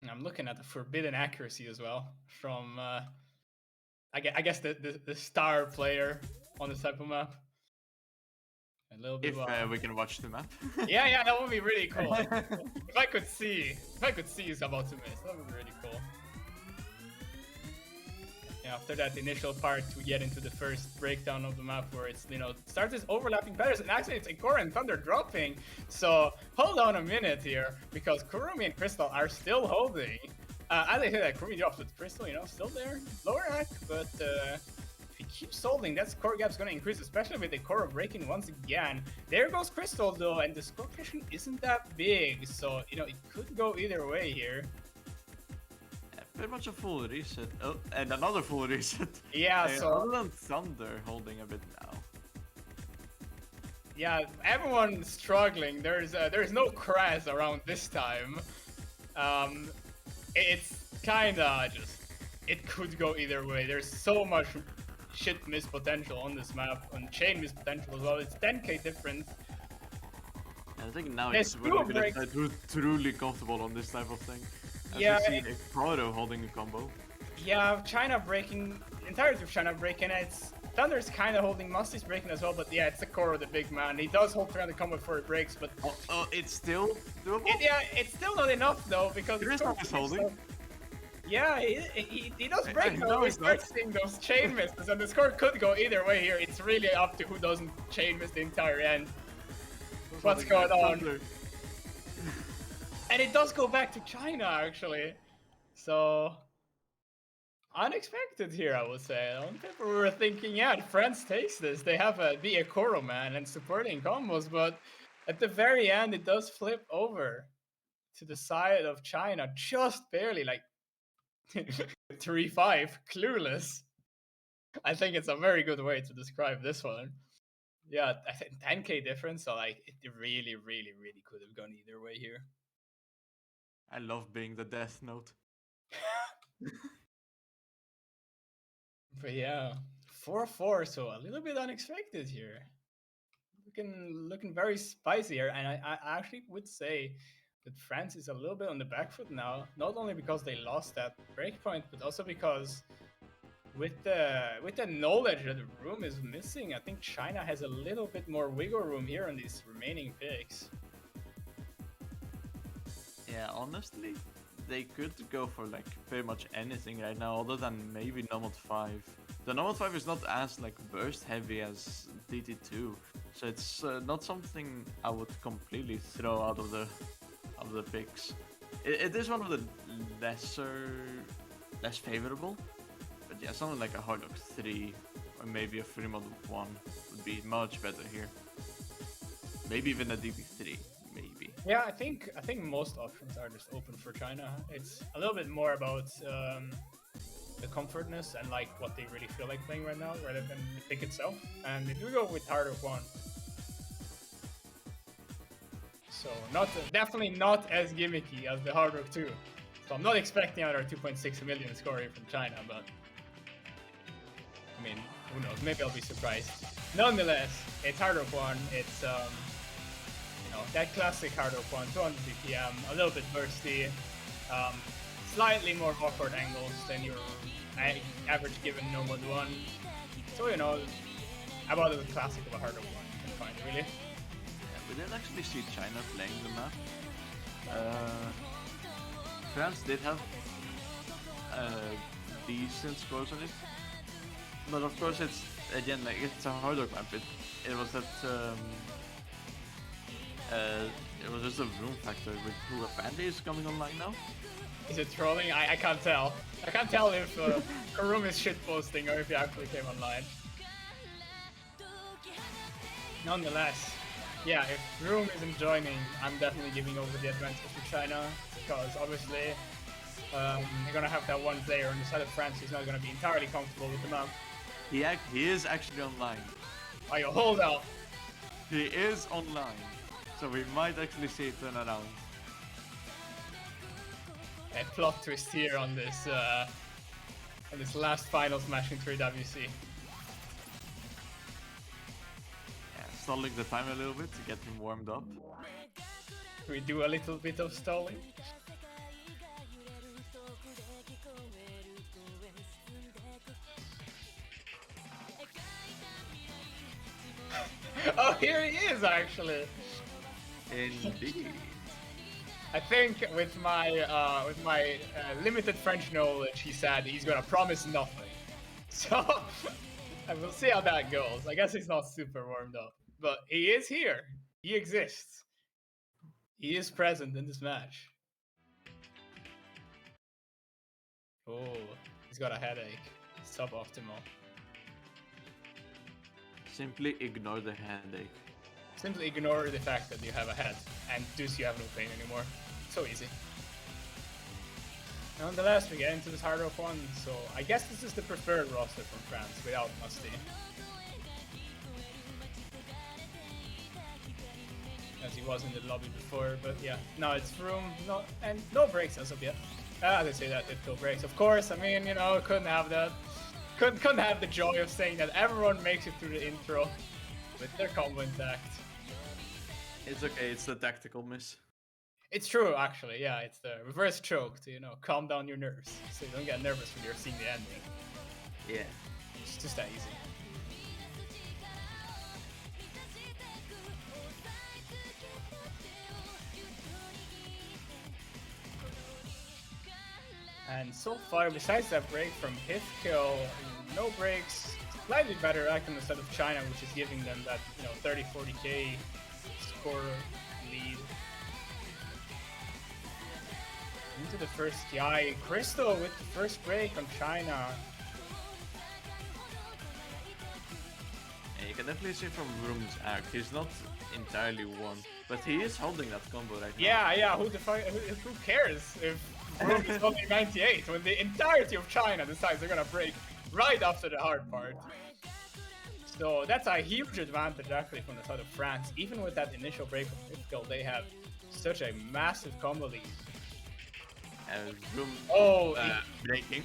And I'm looking at the forbidden accuracy as well from, I guess the star player on this type of map. A little bit. If we can watch the map. Yeah, that would be really cool. If I could see who's about to miss, that would be really cool. Yeah, after that initial part, we get into the first breakdown of the map where it's, you know, starts as overlapping patterns, and actually it's Ikora and Thunder dropping. So hold on a minute here, because Kurumi and Crystal are still holding. As I say that, Kurumi drops with Crystal, you know, still there, lower rack, but if he keeps holding, that score gap's gonna increase, especially with the Koro breaking once again. There goes Crystal though, and the score variation isn't that big, so you know it could go either way here. Yeah, pretty much a full reset. Oh, and another full reset. Yeah, so other than Thunder holding a bit now. yeah, everyone's struggling. There's no crash around this time. It's kinda just, it could go either way. There's so much shit miss potential on this map, and chain miss potential as well. It's 10k difference. I think now There's it's when we're two gonna breaks. start who's truly comfortable on this type of thing. As Yeah, we see Proto holding a combo. Yeah, China breaking, entirety of China breaking. It's Thunder's kind of holding, Musty's breaking as well, but yeah, it's the core of the big man. He does hold around the combo before it breaks, but Oh, it's still doable? yeah, it's still not enough though, because There is it's no holding. Yeah, he does I break know though. We it's start not. seeing those chain misses, and the score could go either way here. It's really up to who doesn't chain miss the entire end. What's going on? Thunder. And it does go back to China actually. So unexpected here, I would say. I don't think we were thinking, yeah, France takes this. They have the Ekoro man and supporting combos, but at the very end, it does flip over to the side of China, just barely, like 3-5, clueless. I think it's a very good way to describe this one. Yeah, I think 10k difference, so like it really, really, really could have gone either way here. I love being the Death Note. But yeah, 4-4, so a little bit unexpected here. Looking very spicy here, and I actually would say that France is a little bit on the back foot now. Not only because they lost that breakpoint, but also because with the knowledge that the room is missing, I think China has a little bit more wiggle room here on these remaining picks. Yeah, honestly, they could go for like pretty much anything right now, other than maybe Nomad 5. The Nomad 5 is not as like burst heavy as DT2, so it's not something I would completely throw out of the picks. It is one of the less favorable, but yeah, something like a Hardlock 3 or maybe a free model 1 would be much better here. Maybe even a DB3. Maybe. Yeah, I think most options are just open for China. It's a little bit more about the comfortness and like what they really feel like playing right now, rather than the pick itself. And they do go with Hardrock 1. So definitely not as gimmicky as the Hardrock 2. So I'm not expecting another 2.6 million score here from China, but I mean, who knows? Maybe I'll be surprised. Nonetheless, it's Hardrock 1. It's that classic Hardrock 1, 200 BPM, a little bit bursty, slightly more awkward angles than your average given Nomad 1. So about the classic of a Hardrock 1 you can find, really. Yeah, we didn't actually see China playing the map. France did have decent scores on it, but of course it's again like it's a Hardrock map. It was that it was just a room factor with who apparently is coming online now. Is it trolling? I can't tell. I can't tell if Karum is shitposting or if he actually came online. Nonetheless, yeah, if Room isn't joining, I'm definitely giving over the advantage to China, because obviously they're gonna have that one player on the side of France who's not gonna be entirely comfortable with the map. He is actually online. Oh, you hold out. He is online, so we might actually see it turn around. A plot twist here on this last finals match in 3WC. Yeah, stalling the time a little bit to get him warmed up. Can we do a little bit of stalling? Oh, here he is actually. Indeed. I think with my limited French knowledge, he said he's gonna promise nothing. So I will see how that goes. I guess he's not super warmed up, but he is here. He exists. He is present in this match. Oh, he's got a headache. Suboptimal. Simply ignore the headache. Simply ignore the fact that you have a head, and thus you have no pain anymore. So easy. Nonetheless, we get into this hard rock one, so I guess this is the preferred roster from France without Musty. As he was in the lobby before, but yeah, now it's room, no breaks as of yet. They say that it no breaks. Of course, I mean, you know, couldn't have that. Couldn't have the joy of saying that everyone makes it through the intro with their combo intact. It's okay, it's the tactical miss. It's true, actually. Yeah, it's the reverse choke to, you know, calm down your nerves, so you don't get nervous when you're seeing the ending. Yeah. It's just that easy. And so far, besides that break from Hifkill, no breaks. Slightly better act instead of China, which is giving them that, you know, 30-40k score lead. Into the first guy, Crystal with the first break on China. And you can definitely see from Vroom's act, he's not entirely won, but he is holding that combo right now. Yeah, who cares if Vroom is only 98 when the entirety of China decides they're gonna break right after the hard part. So that's a huge advantage actually from the side of France. Even with that initial break from Hifkill, they have such a massive combo lead. Vroom breaking.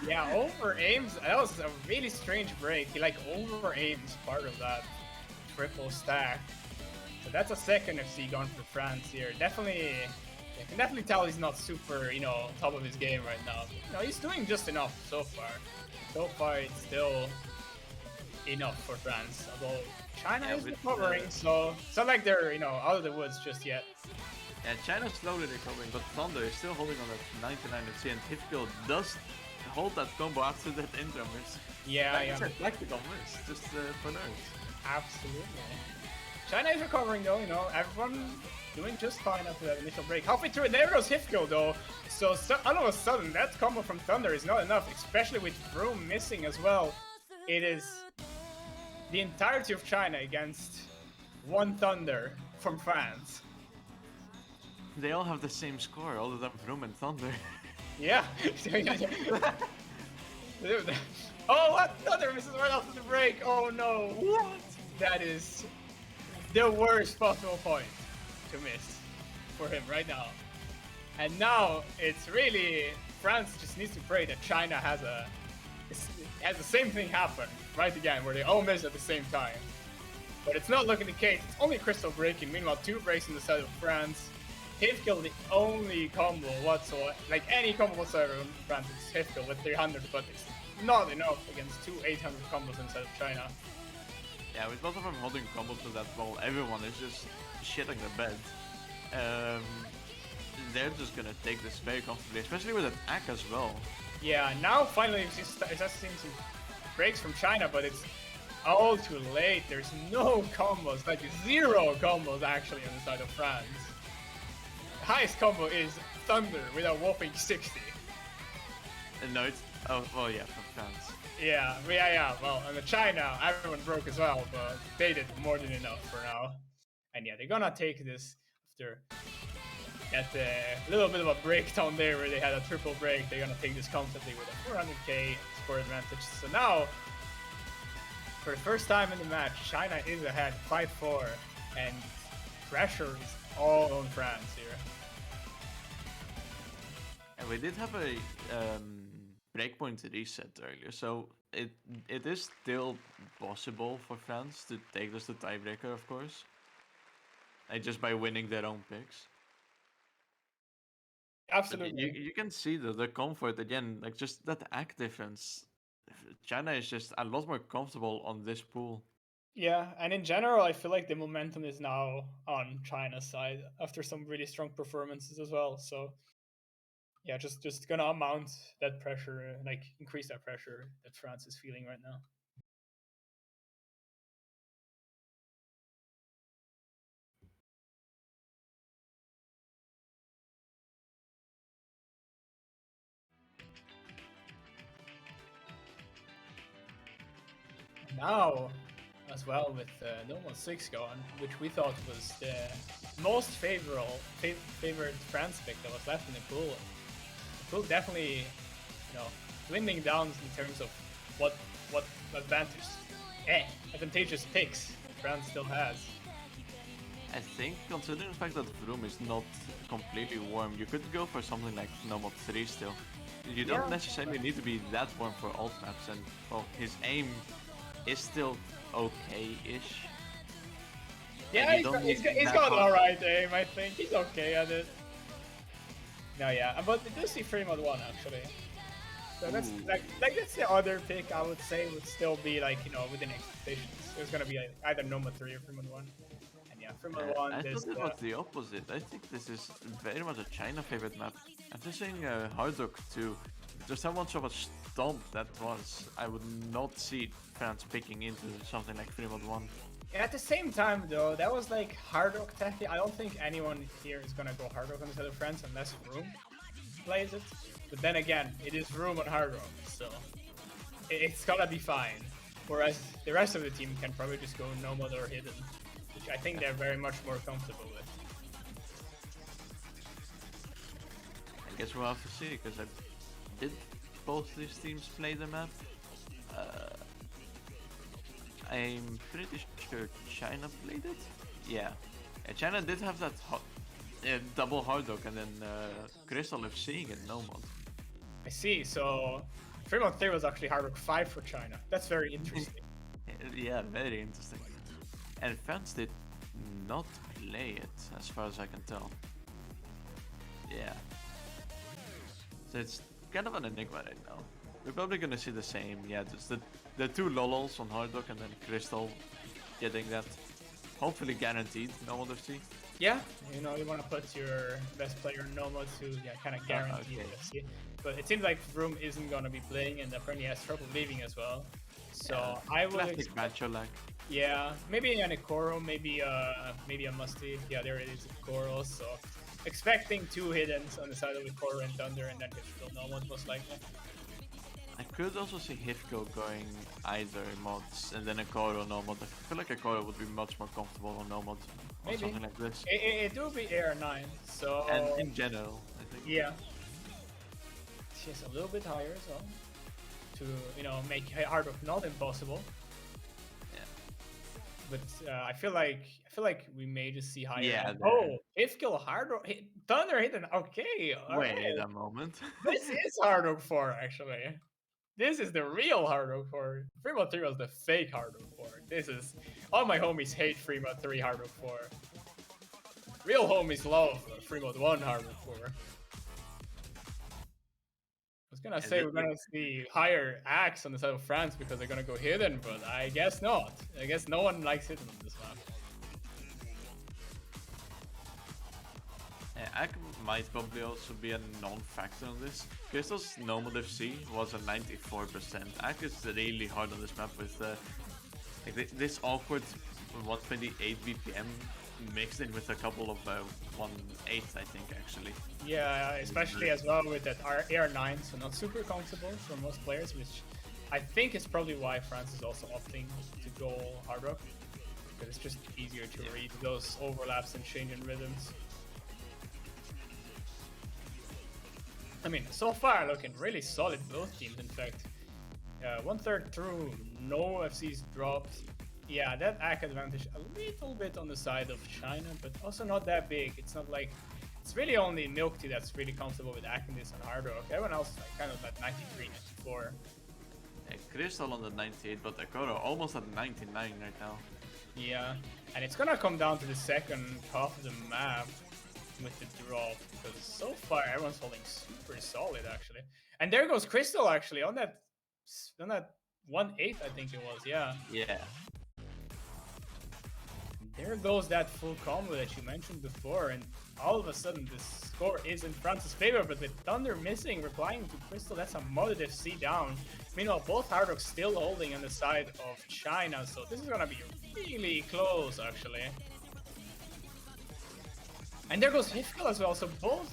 Yeah, over aims. That was a really strange break. He like over aims part of that triple stack. So that's a second FC gone for France here. Definitely, you can definitely tell he's not super, you know, top of his game right now. But, you know, he's doing just enough so far. So far, it's still enough for France. Although China is recovering, so it's not like they're, you know, out of the woods just yet. Yeah, China's slowly recovering, but Thunder is still holding on at 99 FC, and Hifkill does hold that combo after that intro miss. Yeah, It's a tactical miss, just for nerds. Absolutely. China is recovering though, you know, everyone doing just fine after that initial break. Halfway through it, there goes Hifkill though. So all of a sudden, that combo from Thunder is not enough, especially with Vroom missing as well. It is the entirety of China against one Thunder from France. They all have the same score, all of them Vroom and Thunder. Yeah. Oh, what? Thunder misses right after the break. Oh no. What? That is the worst possible point to miss for him right now. And now it's really France just needs to pray that China has the same thing happen right again, where they all miss at the same time. But it's not looking the case. It's only Crystal breaking. Meanwhile, 2 breaks on the side of France. Hifkill the only combo whatsoever, like any combo whatsoever in France is Hifkill with 300, but it's not enough against 2 800 combos inside of China. Yeah, with both of them holding combos to that wall, everyone is just shitting the bed. They're just gonna take this very comfortably, especially with an Ak as well. Yeah, now finally we've just seen some breaks from China, but it's all too late. There's no combos, like 0 combos actually on the side of France. The highest combo is Thunder with a whopping 60. No, it's well, yeah, from France. Yeah, well, on the China, everyone broke as well, but they did more than enough for now. And yeah, they're gonna take this after at a little bit of a breakdown there where they had a triple break. They're gonna take this comfortably with a 400k score advantage. So now, for the first time in the match, China is ahead 5-4, and pressure is all on France here. And we did have a breakpoint reset earlier, so it is still possible for France to take this to tiebreaker, of course. And just by winning their own picks. Absolutely. You can see the comfort again, like just that Ak difference. China is just a lot more comfortable on this pool. Yeah, and in general, I feel like the momentum is now on China's side after some really strong performances as well. So yeah, just gonna amount that pressure, like increase that pressure that France is feeling right now. Now, as well with Normal 6 going, which we thought was the most favored France pick that was left in the pool. The pool definitely, dwindling down in terms of what advantageous picks France still has. I think, considering the fact that Vroom is not completely warm, you could go for something like Nomad 3 still. You don't necessarily need to be that warm for alt maps, and well, his aim is still okay-ish. Yeah, he's got alright aim, I think. He's okay at it. No, yeah, but we do see free mod 1 actually. So that's like that's the other pick I would say would still be like, within expectations. There's gonna be either Nomad 3 or free mod 1. Yeah, from one. I thought it was the opposite. I think this is very much a China favorite map. I'm just saying Hard Rock 2. Just how much of a stomp that was. I would not see France picking into something like 3-1. Yeah, at the same time though, that was like Hard Rock tactic. I don't think anyone here is gonna go Hard Rock on the side of France unless Room plays it. But then again, it is Room on Hard Rock, so it's gonna be fine. Whereas the rest of the team can probably just go Nomad or Hidden. I think they're very much more comfortable with. I guess we'll have to see, because did both these teams play the map? I'm pretty sure China played it. Yeah, China did have that double hard rock, and then Crystal FC and Nomad. I see. So Fremont 3 was actually hard rock 5 for China. That's very interesting. Yeah, very interesting. And France did not play it, as far as I can tell. Yeah. So it's kind of an enigma right now. We're probably gonna see the same. Yeah, just the two Lolos on Hard Rock, and then Crystal getting that hopefully guaranteed Nomad FC. Yeah, you want to put your best player in Nomad to kind of guarantee FC. But it seems like Vroom isn't gonna be playing, and apparently has trouble leaving as well. So I would expect. Yeah, maybe an Ikoro, maybe a Musty. Yeah, there it is, Ikoro. So expecting 2 hiddens on the side of Ikoro and Thunder, and then Hifko Nomad most likely. I could also see Hifko going either mods and then Ikoro Nomad. I feel like Ikoro would be much more comfortable on Nomad or something like this. It do be AR9, so. And in general, I think. Yeah. She's a little bit higher, so to make Hard Rock not impossible. But I feel like we may just see higher. Yeah. If kill Hard Rock, Thunder hit an okay. Wait a moment. This is Hard Rock 4 actually. This is the real Hard Rock 4. Fremont 3 was the fake Hard Rock 4. This is all my homies hate Fremont 3 Hard Rock 4. Real homies love Fremont 1 Hard Rock 4. I was gonna say we're gonna see higher axe on the side of France because they're gonna go hidden, but I guess not. I guess no one likes hidden on this map. Ack might probably also be a non-factor on this. Crystal's Nomad FC was a 94%. Ack is really hard on this map with this awkward 128 BPM mixed in with a couple of 1.8, I think, actually. Yeah, especially as well with that AR9, so not super comfortable for most players, which I think is probably why France is also opting to go Hard Rock, because it's just easier to read those overlaps and change in rhythms. I mean, so far looking really solid both teams, in fact. 1/3 through, no FCs dropped. Yeah, that ACK advantage a little bit on the side of China, but also not that big. It's not like, it's really only Milk Tea that's really comfortable with acting this on Hard Rock. Everyone else is like kind of at 93, 94. Crystal on the 98, but Ikoro almost at 99 right now. Yeah, and it's gonna come down to the second half of the map with the drop, because so far everyone's holding super solid actually. And there goes Crystal actually on that 1/8, I think it was. Yeah. There goes that full combo that you mentioned before, and all of a sudden the score is in France's favor, but with Thunder missing, replying to Crystal, that's a modded FC down. Meanwhile, both Hard Rocks still holding on the side of China, so this is gonna be really close actually. And there goes Hifko as well, so both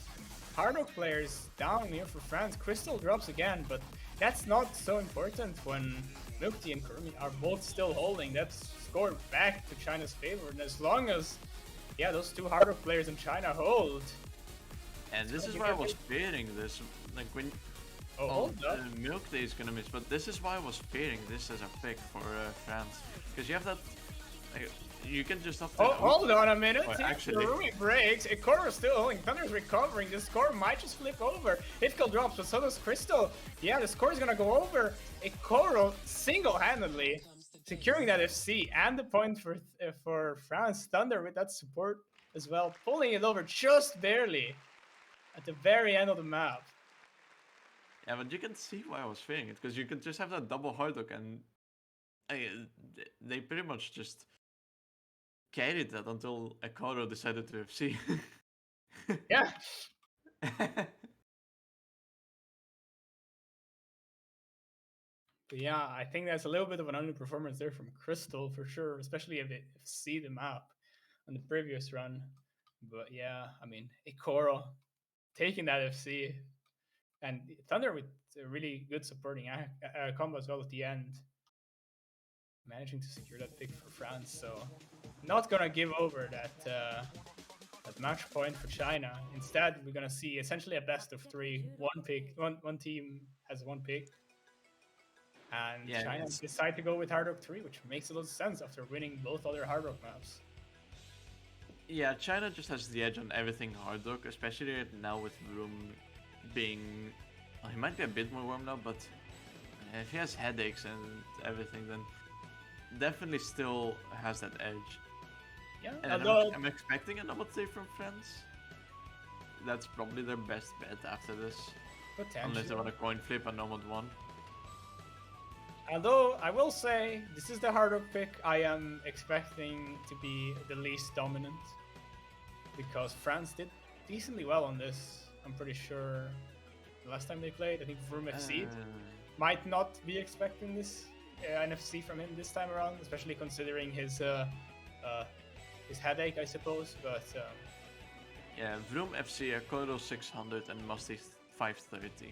Hard Rock players down here for France. Crystal drops again, but that's not so important when Milk Tea and Kurumi are both still holding. That's score back to China's favor. And as long as, yeah, those two Hard Rock players in China hold. And this is why I was fearing this. Like when Hold up. Milk Day is gonna miss, but this is why I was fearing this as a pick for France. Because you have that. Like, you can just have to. Oh, hold on a minute. Actually, Rui breaks. Ikoro's still holding. Thunder's recovering. The score might just flip over. Ifkal drops, but so does Crystal. Yeah, the score is gonna go over. Ikoro single-handedly securing that FC and the point for France. Thunder with that support as well, pulling it over just barely at the very end of the map. Yeah, but you can see why I was fearing it, because you can just have that double hard hook and they pretty much just carried that until Ikoro decided to FC. Yeah. But yeah, I think that's a little bit of an underperformance there from Crystal for sure, especially if they see the map on the previous run. But yeah, I mean, Ikoro taking that FC and Thunder with a really good supporting combo as well at the end, managing to secure that pick for France. So not gonna give over that match point for China. Instead, we're gonna see essentially a best of three. One team has one pick. And yeah, China decide to go with Hard Rock 3, which makes a lot of sense after winning both other Hard Rock maps. Yeah, China just has the edge on everything Hard Rock, especially now with Vroom being... Well, he might be a bit more warm now, but if he has headaches and everything, then definitely still has that edge. Yeah, and I'm expecting a double three from France. That's probably their best bet after this. Unless they want a coin flip and no mod 1. Although, I will say, this is the Hard Rock pick I am expecting to be the least dominant. Because France did decently well on this. I'm pretty sure the last time they played, I think Vroom FC might not be expecting this NFC from him this time around, especially considering his headache, I suppose. But yeah, Vroom FC, Kodo 600 and Musty 530.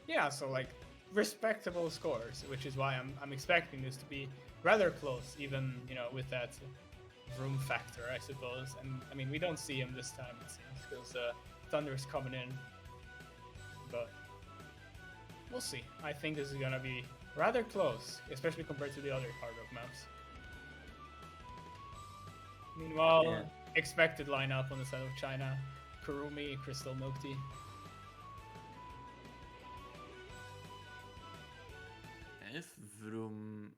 Yeah, so like respectable scores, which is why I'm expecting this to be rather close, even with that Vroom factor, I suppose. And I mean, we don't see him this time, it seems, because Thunder is coming in. But we'll see. I think this is gonna be rather close, especially compared to the other Hard Rock maps. Meanwhile, expected lineup on the side of China: Kurumi, Crystal, Milky. If Vroom...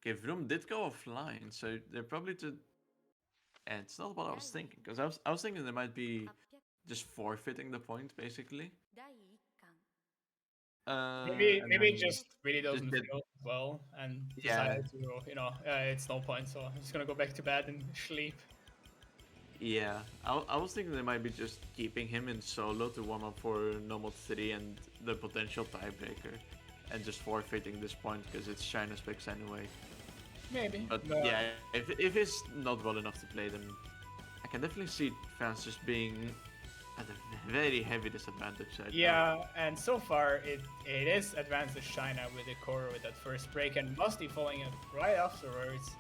Okay, Vroom did go offline, so they're probably to... And it's not what I was thinking, because I was thinking they might be just forfeiting the point, basically. Maybe just really doesn't feel well and decided to, it's no point, so I'm just gonna go back to bed and sleep. Yeah, I was thinking they might be just keeping him in solo to warm up for no mod 3 and the potential tiebreaker. And just forfeiting this point because it's China's picks anyway. Maybe. But yeah, if it's not well enough to play, then I can definitely see France just being at a very heavy disadvantage. And so far it is advantage China with Ikoro with that first break and Musty following it right afterwards.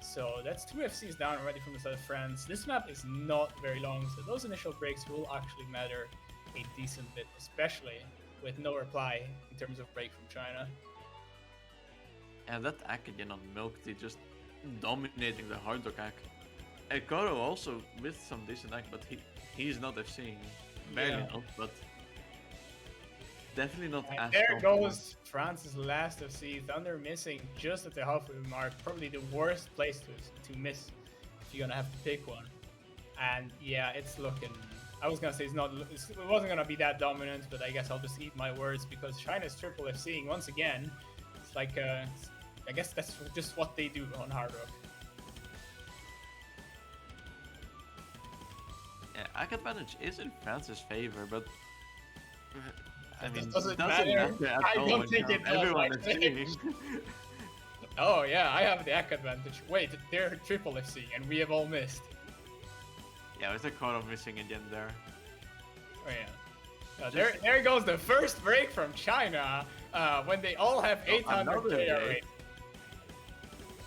So that's 2 FCs down already from the side of France. This map is not very long, so those initial breaks will actually matter a decent bit, especially with no reply in terms of break from China. And that Ack again on Milk Tea, just dominating the Hard Rock Ack. Ikoro also with some decent Ack, but he's not FCing. Barely not, but definitely not as there goes France's last FC. Thunder missing just at the halfway mark. Probably the worst place to miss if you're gonna have to pick one. And yeah, it's looking... I was gonna say it wasn't gonna be that dominant, but I guess I'll just eat my words because China's triple FCing once again. It's like I guess that's just what they do on Hard Rock. Yeah, Ack advantage is in France's favor, but I mean, doesn't matter. I don't think it does. Everyone is cheating. Oh yeah, I have the Ack advantage. Wait, they're triple FC and we have all missed. Yeah, there's a Kodo missing again there. Oh yeah. There goes the first break from China when they all have 800 KR rate.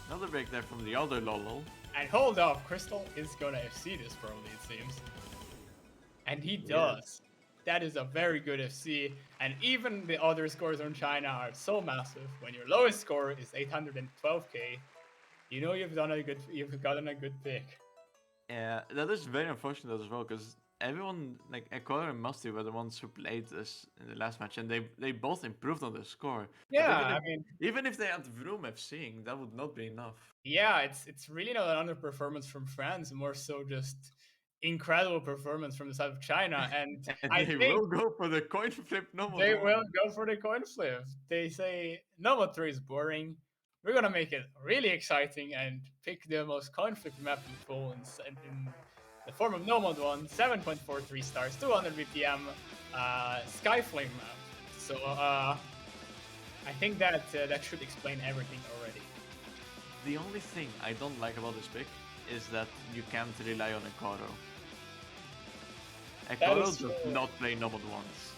Another break there from the other Lolo. And hold up, Crystal is gonna FC this probably, it seems. And he does. Yes. That is a very good FC. And even the other scores on China are so massive. When your lowest score is 812k, you know you've gotten a good pick. Yeah, that is very unfortunate as well, because everyone, like Ecuador and Musty, were the ones who played this in the last match, and they both improved on their score. Yeah, Even if they had Vroom FCing, that would not be enough. Yeah, it's really not an underperformance from France, more so just incredible performance from the side of China. And I they think will go for the coin flip Nomad they 1. will go for the coin flip. They say Nomad 3 is boring. We're gonna make it really exciting and pick the most coin flip map in full in the form of Nomad 1, 7.43 stars, 200 BPM, Skyflame map. So I think that that should explain everything already. The only thing I don't like about this pick is that you can't rely on Ekaro. Ekaro does not play Nomad once.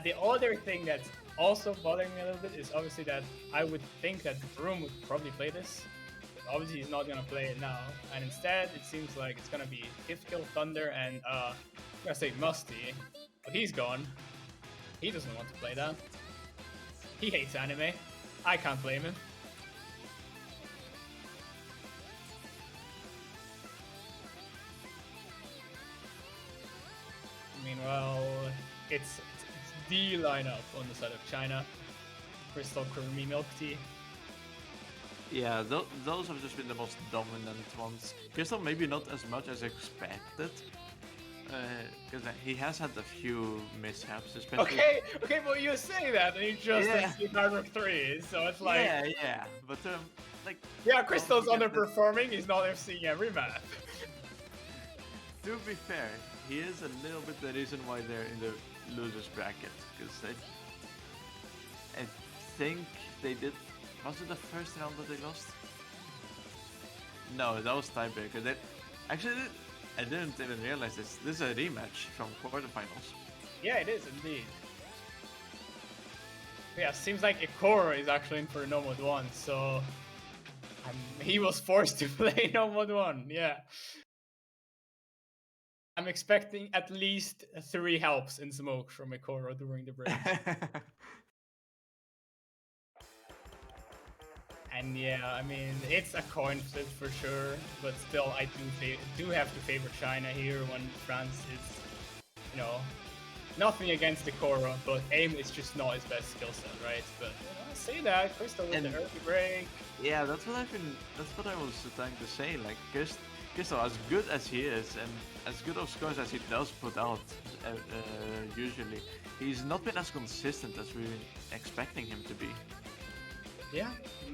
The other thing that's also bothering me a little bit is obviously that I would think that Vroom would probably play this. Obviously, he's not gonna play it now, and instead, it seems like it's gonna be Kill Thunder and I'm gonna say Musty, but he's gone. He doesn't want to play that. He hates anime. I can't blame him. Meanwhile, it's the lineup on the side of China. Crystal, Kurumi, Milk Tea. Yeah, those have just been the most dominant ones. Crystal maybe not as much as expected, because he has had a few mishaps, especially. Okay, but you say that, and you just see Hard 3, so it's like. Yeah, but like. Yeah, Crystal's underperforming. He's not FCing every map. To be fair, he is a little bit the reason why they're in the losers bracket, because I think they did. Was it the first round that they lost? No, that was tiebreaker. Actually, I didn't even realize this. This is a rematch from quarterfinals. Yeah, it is indeed. Yeah, seems like Ikoro is actually in for Nomad 1, so he was forced to play Nomad 1. Yeah. I'm expecting at least 3 helps in smoke from Ikoro during the break. And yeah, I mean, it's a coin flip for sure, but still, I do have to favor China here when France is, you know, nothing against the Korra, but aim is just not his best skill set, right? But I say that Crystal with the early break. Yeah, that's what I was trying to say. Like Crystal, as good as he is, and as good of scores as he does put out, usually, he's not been as consistent as we were expecting him to be. Yeah,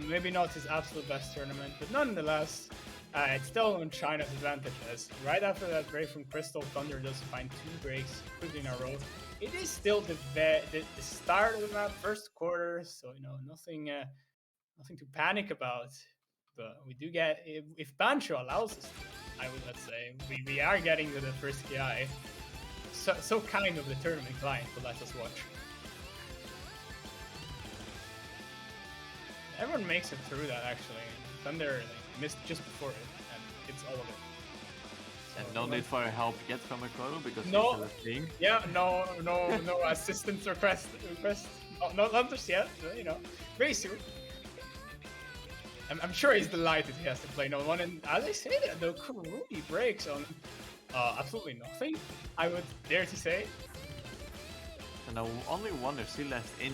maybe not his absolute best tournament, but nonetheless, it's still on China's advantage, as right after that break from Crystal, Thunder does find 2 breaks quickly in a row. It is still the start of the map, first quarter, so you know nothing to panic about. But we do get, if Bancho allows us to, I would let's say, we are getting to the first KI. So kind of the tournament client, but let us watch. Everyone makes it through that actually. Thunder missed just before it, and it's all of it. So, and no need for help yet from Ekoro because no, he's still a thing. Yeah, no assistance request. No, not just yet. You know, very soon. I'm sure he's delighted he has to play no one, and as I say that, the Kurumi breaks on absolutely nothing. I would dare to say. And now only one FC left in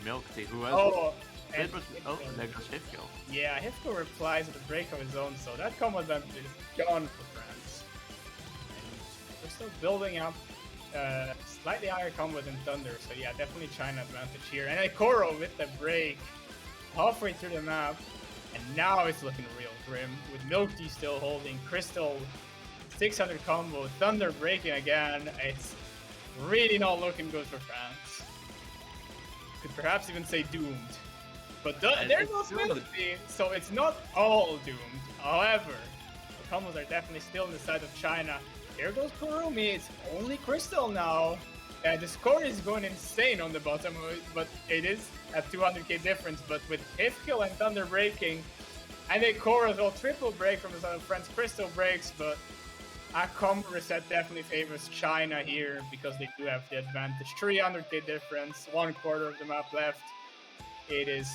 Milk Tea, who has. There goes Hifko. Yeah, Hifko replies with a break of his own, so that combo advantage is gone for France. And we're still building up slightly higher combo than Thunder, so yeah, definitely China advantage here. And Ikoro with the break halfway through the map, and now it's looking real grim, with Milk Tea still holding, Crystal 600 combo, Thunder breaking again. It's really not looking good for France. Could perhaps even say doomed. But they're not meant to be, so it's not all doomed. However, the combos are definitely still on the side of China. Here goes Kurumi, it's only Crystal now. The score is going insane on the bottom, but it is at 200k difference. But with Hifkill and Thunder breaking, and a chorus or triple break from his other friends, Crystal breaks, but a combo reset definitely favors China here because they do have the advantage. 300k difference, 1/4 of the map left. It is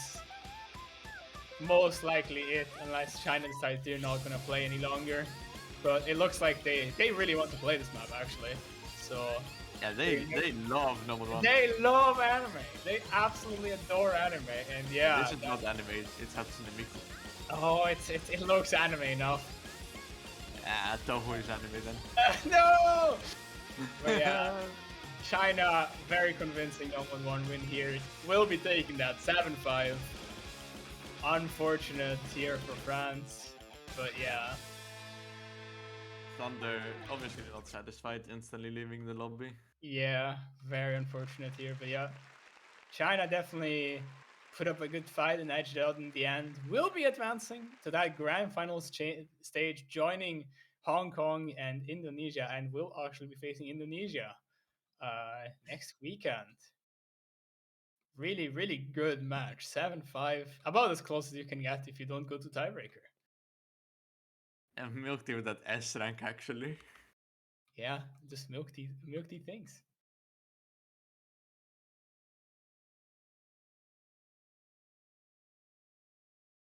most likely it, unless China decides they're not going to play any longer. But it looks like they really want to play this map, actually. So yeah, they love number one. they love anime. They absolutely adore anime, and yeah. This is not anime. It's Hatsune Miku. Oh, it looks anime enough. Ah, Toho is anime then. No. But yeah, China very convincing 1-1 win here. Will be taking that 7-5. Unfortunate here for France, but yeah. Thunder obviously not satisfied, instantly leaving the lobby. Yeah, very unfortunate here, but yeah. China definitely put up a good fight and edged out in the end. Will be advancing to that grand final stage, joining Hong Kong and Indonesia, and will actually be facing Indonesia next weekend. Really, really good match. 7-5. About as close as you can get if you don't go to tiebreaker. And Milk Tea with that S rank actually. Yeah, just milk tea things.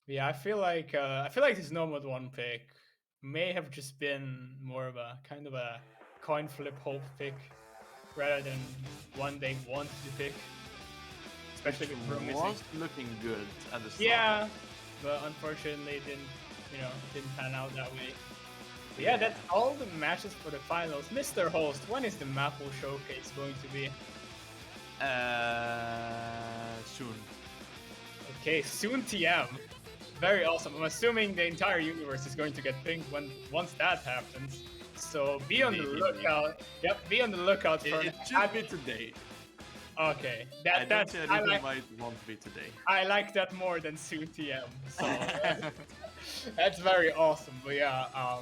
Yeah, I feel like this Nomad 1 pick may have just been more of a kind of a coin flip hope pick rather than one they wanted to pick. Especially with Bro missing. Was looking good at the start. Yeah, but unfortunately it didn't pan out that way. But yeah, that's all the matches for the finals. Mr. Host, when is the Maple Showcase going to be? Soon. Okay, soon TM. Very awesome. I'm assuming the entire universe is going to get pinged once that happens. So be on the lookout. Yep, be on the lookout for it. Should be today. Okay, might want to be today. I like that more than soon TM. So that's very awesome. But yeah,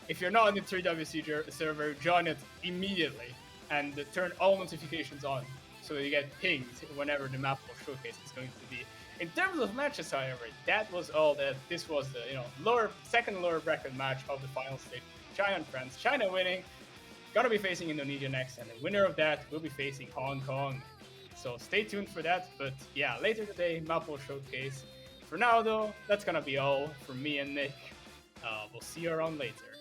if you're not on the 3WC server, join it immediately and turn all notifications on so that you get pinged whenever the Maple Showcase is going to be. In terms of matches, however, that was all that. This was the second lower bracket match of the final stage. China and France. China winning. Gonna be facing Indonesia next, and the winner of that will be facing Hong Kong. So stay tuned for that. But yeah, later today, Maple Showcase. For now, though, that's gonna be all from me and Nick. We'll see you around later.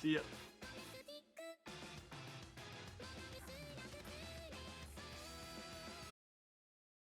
See ya.